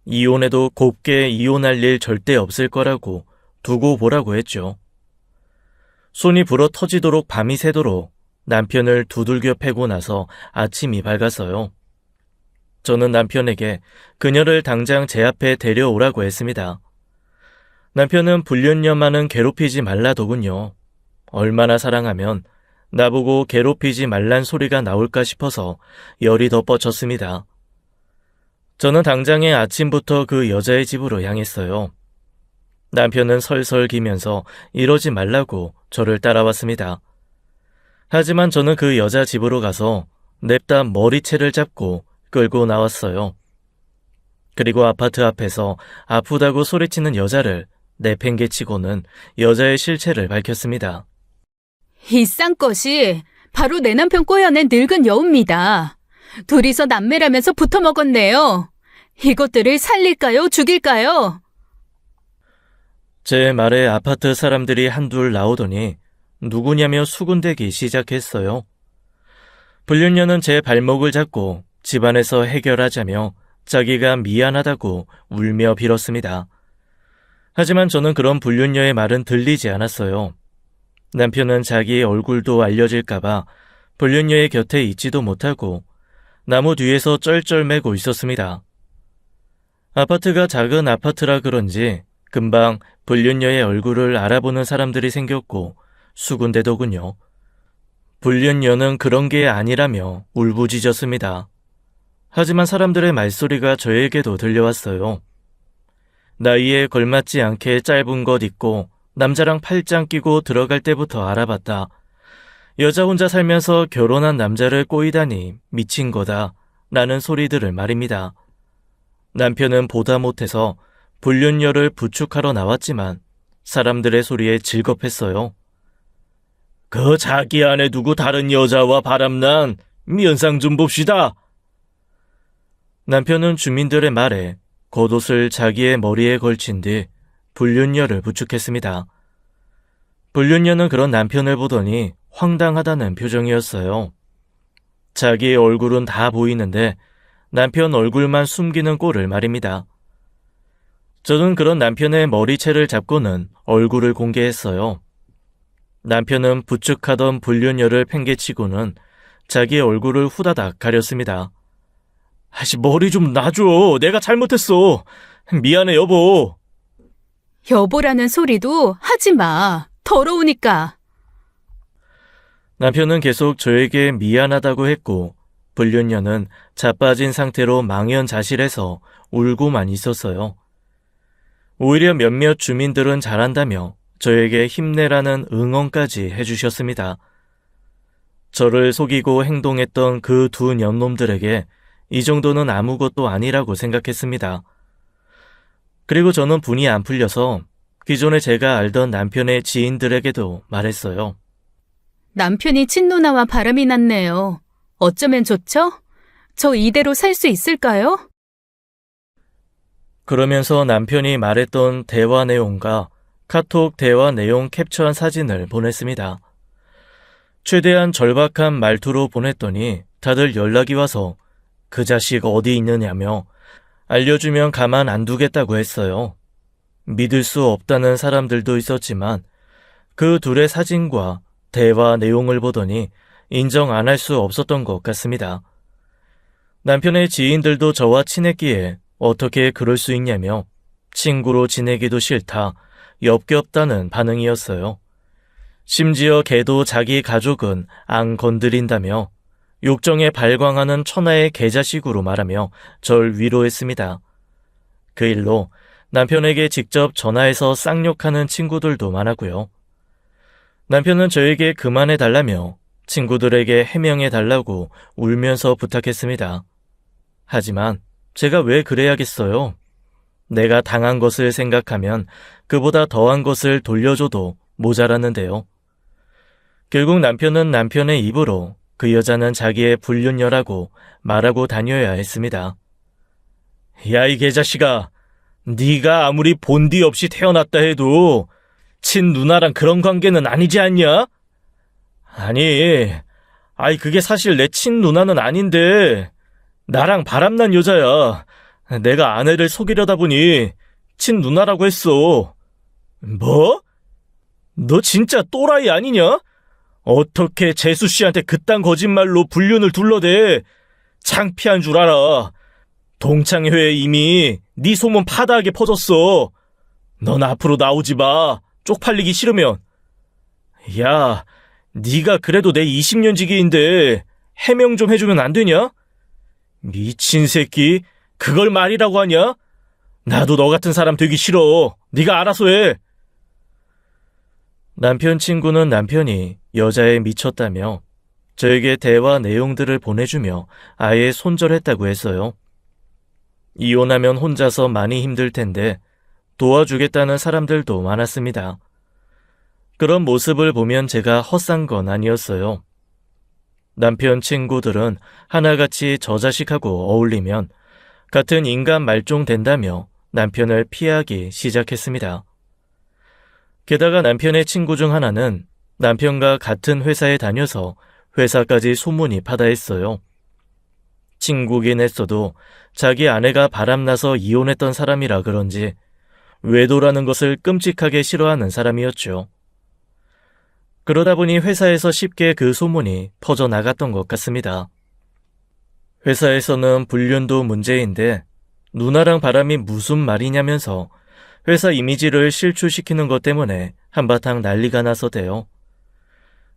이혼해도 곱게 이혼할 일 절대 없을 거라고 두고 보라고 했죠. 손이 불어 터지도록 밤이 새도록 남편을 두들겨 패고 나서 아침이 밝았어요. 저는 남편에게 그녀를 당장 제 앞에 데려오라고 했습니다. 남편은 불륜녀만은 괴롭히지 말라더군요. 얼마나 사랑하면 나보고 괴롭히지 말란 소리가 나올까 싶어서 열이 더 뻗쳤습니다. 저는 당장에 아침부터 그 여자의 집으로 향했어요. 남편은 설설 기면서 이러지 말라고 저를 따라왔습니다. 하지만 저는 그 여자 집으로 가서 냅다 머리채를 잡고 끌고 나왔어요. 그리고 아파트 앞에서 아프다고 소리치는 여자를 내팽개치고는 여자의 실체를 밝혔습니다. 이 쌍것이 바로 내 남편 꼬여낸 늙은 여우입니다. 둘이서 남매라면서 붙어먹었네요. 이것들을 살릴까요? 죽일까요? 제 말에 아파트 사람들이 한둘 나오더니 누구냐며 수군대기 시작했어요. 불륜녀는 제 발목을 잡고 집안에서 해결하자며 자기가 미안하다고 울며 빌었습니다. 하지만 저는 그런 불륜녀의 말은 들리지 않았어요. 남편은 자기의 얼굴도 알려질까봐 불륜녀의 곁에 있지도 못하고 나무 뒤에서 쩔쩔매고 있었습니다. 아파트가 작은 아파트라 그런지 금방 불륜녀의 얼굴을 알아보는 사람들이 생겼고 수군대더군요. 불륜녀는 그런 게 아니라며 울부짖었습니다. 하지만 사람들의 말소리가 저에게도 들려왔어요. 나이에 걸맞지 않게 짧은 것 입고 남자랑 팔짱 끼고 들어갈 때부터 알아봤다. 여자 혼자 살면서 결혼한 남자를 꼬이다니 미친 거다 라는 소리들을 말입니다. 남편은 보다 못해서 불륜녀를 부축하러 나왔지만 사람들의 소리에 즐겁했어요. 그 자기 안에 두고 다른 여자와 바람난 면상 좀 봅시다. 남편은 주민들의 말에 겉옷을 자기의 머리에 걸친 뒤 불륜녀를 부축했습니다. 불륜녀는 그런 남편을 보더니 황당하다는 표정이었어요. 자기의 얼굴은 다 보이는데 남편 얼굴만 숨기는 꼴을 말입니다. 저는 그런 남편의 머리채를 잡고는 얼굴을 공개했어요. 남편은 부축하던 불륜녀를 팽개치고는 자기 얼굴을 후다닥 가렸습니다. 머리 좀 놔줘. 내가 잘못했어. 미안해 여보. 여보라는 소리도 하지 마. 더러우니까. 남편은 계속 저에게 미안하다고 했고 불륜녀는 자빠진 상태로 망연자실해서 울고만 있었어요. 오히려 몇몇 주민들은 잘한다며 저에게 힘내라는 응원까지 해주셨습니다. 저를 속이고 행동했던 그 두 년놈들에게 이 정도는 아무것도 아니라고 생각했습니다. 그리고 저는 분이 안 풀려서 기존에 제가 알던 남편의 지인들에게도 말했어요. 남편이 친누나와 바람이 났네요. 어쩌면 좋죠? 저 이대로 살 수 있을까요? 그러면서 남편이 말했던 대화 내용과 카톡 대화 내용 캡처한 사진을 보냈습니다. 최대한 절박한 말투로 보냈더니 다들 연락이 와서 그 자식 어디 있느냐며 알려주면 가만 안 두겠다고 했어요. 믿을 수 없다는 사람들도 있었지만 그 둘의 사진과 대화 내용을 보더니 인정 안 할 수 없었던 것 같습니다. 남편의 지인들도 저와 친했기에 어떻게 그럴 수 있냐며 친구로 지내기도 싫다, 엽겹다는 반응이었어요. 심지어 걔도 자기 가족은 안 건드린다며 욕정에 발광하는 천하의 개자식으로 말하며 절 위로했습니다. 그 일로 남편에게 직접 전화해서 쌍욕하는 친구들도 많았고요. 남편은 저에게 그만해달라며 친구들에게 해명해달라고 울면서 부탁했습니다. 하지만 제가 왜 그래야겠어요? 내가 당한 것을 생각하면 그보다 더한 것을 돌려줘도 모자랐는데요. 결국 남편은 남편의 입으로 그 여자는 자기의 불륜녀라고 말하고 다녀야 했습니다. 야, 이 개자식아, 네가 아무리 본디 없이 태어났다 해도 친누나랑 그런 관계는 아니지 않냐? 아니, 그게 사실 내 친누나는 아닌데 나랑 바람난 여자야. 내가 아내를 속이려다 보니 친누나라고 했어. 뭐? 너 진짜 또라이 아니냐? 어떻게 재수 씨한테 그딴 거짓말로 불륜을 둘러대? 창피한 줄 알아. 동창회에 이미 네 소문 파다하게 퍼졌어. 넌 앞으로 나오지 마. 쪽팔리기 싫으면. 야, 네가 그래도 내 20년 지기인데 해명 좀 해주면 안 되냐? 미친 새끼, 그걸 말이라고 하냐? 나도 너 같은 사람 되기 싫어. 네가 알아서 해. 남편 친구는 남편이 여자에 미쳤다며 저에게 대화 내용들을 보내주며 아예 손절했다고 했어요. 이혼하면 혼자서 많이 힘들 텐데 도와주겠다는 사람들도 많았습니다. 그런 모습을 보면 제가 헛산 건 아니었어요. 남편 친구들은 하나같이 저 자식하고 어울리면 같은 인간 말종 된다며 남편을 피하기 시작했습니다. 게다가 남편의 친구 중 하나는 남편과 같은 회사에 다녀서 회사까지 소문이 파다했어요. 친구긴 했어도 자기 아내가 바람나서 이혼했던 사람이라 그런지 외도라는 것을 끔찍하게 싫어하는 사람이었죠. 그러다 보니 회사에서 쉽게 그 소문이 퍼져나갔던 것 같습니다. 회사에서는 불륜도 문제인데 누나랑 바람이 무슨 말이냐면서 회사 이미지를 실추시키는 것 때문에 한바탕 난리가 나서대요.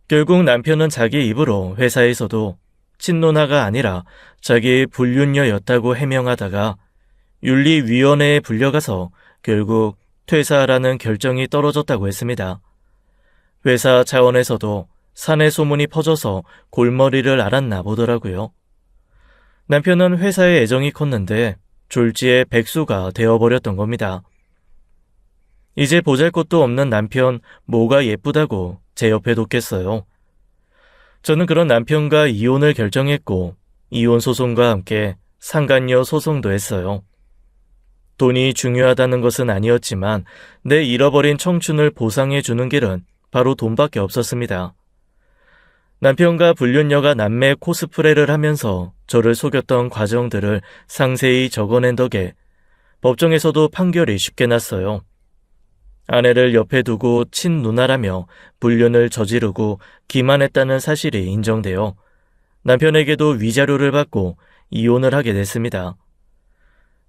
결국 남편은 자기 입으로 회사에서도 친누나가 아니라 자기 불륜녀였다고 해명하다가 윤리위원회에 불려가서 결국 퇴사하라는 결정이 떨어졌다고 했습니다. 회사 차원에서도 사내 소문이 퍼져서 골머리를 앓았나 보더라고요. 남편은 회사에 애정이 컸는데 졸지에 백수가 되어버렸던 겁니다. 이제 보잘것도 없는 남편 뭐가 예쁘다고 제 옆에 뒀겠어요. 저는 그런 남편과 이혼을 결정했고 이혼 소송과 함께 상간녀 소송도 했어요. 돈이 중요하다는 것은 아니었지만 내 잃어버린 청춘을 보상해 주는 길은 바로 돈밖에 없었습니다. 남편과 불륜녀가 남매 코스프레를 하면서 저를 속였던 과정들을 상세히 적어낸 덕에 법정에서도 판결이 쉽게 났어요. 아내를 옆에 두고 친누나라며 불륜을 저지르고 기만했다는 사실이 인정되어 남편에게도 위자료를 받고 이혼을 하게 됐습니다.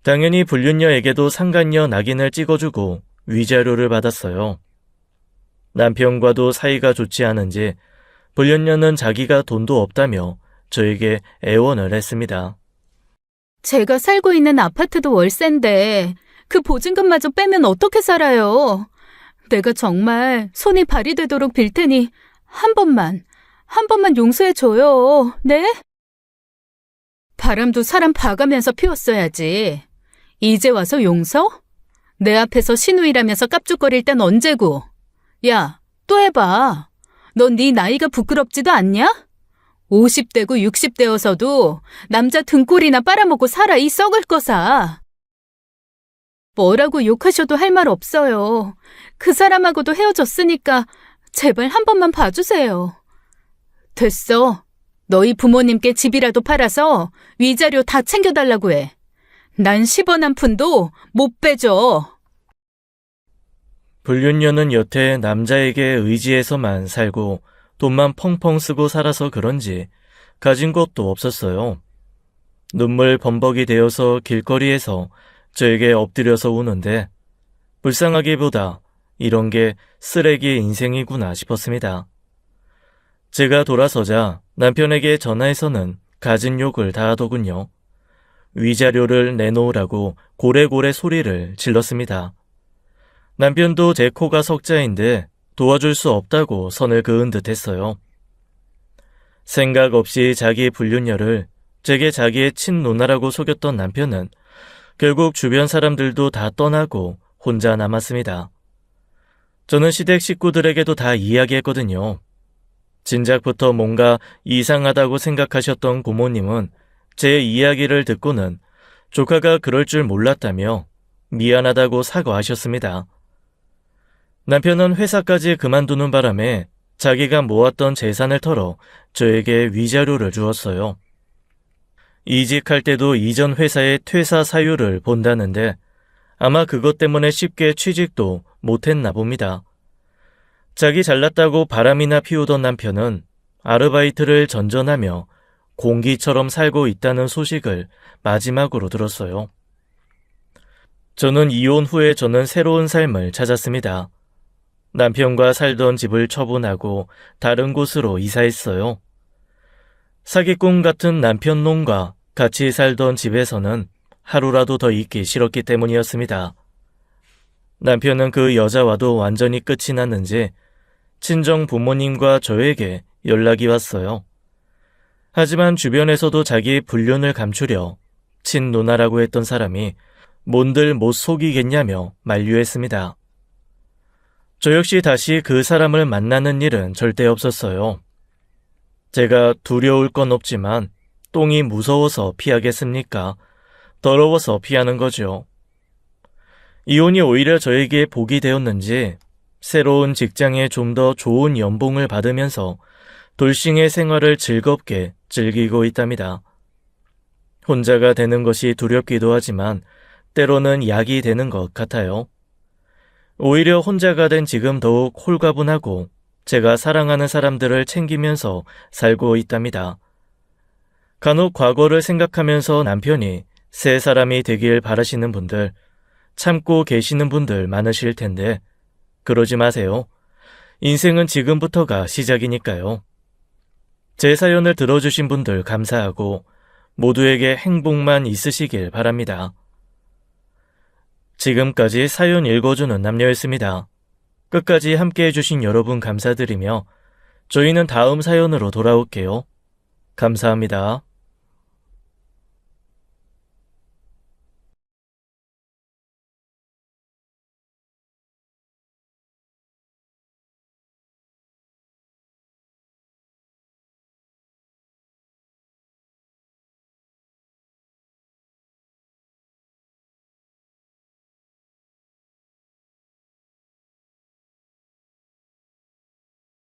당연히 불륜녀에게도 상간녀 낙인을 찍어주고 위자료를 받았어요. 남편과도 사이가 좋지 않은지 불륜녀는 자기가 돈도 없다며 저에게 애원을 했습니다. 제가 살고 있는 아파트도 월세인데 그 보증금마저 빼면 어떻게 살아요? 내가 정말 손이 발이 되도록 빌 테니 한 번만 용서해줘요. 네? 바람도 사람 봐가면서 피웠어야지. 이제 와서 용서? 내 앞에서 시누이라면서 깝죽거릴 땐 언제고? 야, 또 해봐. 넌 네 나이가 부끄럽지도 않냐? 50대고 60대여서도 남자 등골이나 빨아먹고 살아, 이 썩을 거사. 뭐라고 욕하셔도 할 말 없어요. 그 사람하고도 헤어졌으니까 제발 한 번만 봐주세요. 됐어. 너희 부모님께 집이라도 팔아서 위자료 다 챙겨달라고 해. 난 10원 한 푼도 못 빼줘. 불륜녀는 여태 남자에게 의지해서만 살고 돈만 펑펑 쓰고 살아서 그런지 가진 것도 없었어요. 눈물 범벅이 되어서 길거리에서 저에게 엎드려서 우는데 불쌍하기보다 이런 게 쓰레기 인생이구나 싶었습니다. 제가 돌아서자 남편에게 전화해서는 갖은 욕을 다 하더군요. 위자료를 내놓으라고 고래고래 소리를 질렀습니다. 남편도 제 코가 석자인데 도와줄 수 없다고 선을 그은 듯 했어요. 생각 없이 자기 불륜녀를 제게 자기의 친누나라고 속였던 남편은 결국 주변 사람들도 다 떠나고 혼자 남았습니다. 저는 시댁 식구들에게도 다 이야기했거든요. 진작부터 뭔가 이상하다고 생각하셨던 고모님은 제 이야기를 듣고는 조카가 그럴 줄 몰랐다며 미안하다고 사과하셨습니다. 남편은 회사까지 그만두는 바람에 자기가 모았던 재산을 털어 저에게 위자료를 주었어요. 이직할 때도 이전 회사의 퇴사 사유를 본다는데 아마 그것 때문에 쉽게 취직도 못했나 봅니다. 자기 잘났다고 바람이나 피우던 남편은 아르바이트를 전전하며 공기처럼 살고 있다는 소식을 마지막으로 들었어요. 저는 이혼 후에 저는 새로운 삶을 찾았습니다. 남편과 살던 집을 처분하고 다른 곳으로 이사했어요. 사기꾼 같은 남편 놈과 같이 살던 집에서는 하루라도 더 있기 싫었기 때문이었습니다. 남편은 그 여자와도 완전히 끝이 났는지 친정 부모님과 저에게 연락이 왔어요. 하지만 주변에서도 자기 불륜을 감추려 친누나라고 했던 사람이 뭔들 못 속이겠냐며 만류했습니다. 저 역시 다시 그 사람을 만나는 일은 절대 없었어요. 제가 두려울 건 없지만 똥이 무서워서 피하겠습니까? 더러워서 피하는 거죠. 이혼이 오히려 저에게 복이 되었는지 새로운 직장에 좀 더 좋은 연봉을 받으면서 돌싱의 생활을 즐겁게 즐기고 있답니다. 혼자가 되는 것이 두렵기도 하지만 때로는 약이 되는 것 같아요. 오히려 혼자가 된 지금 더욱 홀가분하고 제가 사랑하는 사람들을 챙기면서 살고 있답니다. 간혹 과거를 생각하면서 남편이 새 사람이 되길 바라시는 분들, 참고 계시는 분들 많으실 텐데 그러지 마세요. 인생은 지금부터가 시작이니까요. 제 사연을 들어주신 분들 감사하고 모두에게 행복만 있으시길 바랍니다. 지금까지 사연 읽어주는 남녀였습니다. 끝까지 함께해 주신 여러분 감사드리며 저희는 다음 사연으로 돌아올게요. 감사합니다.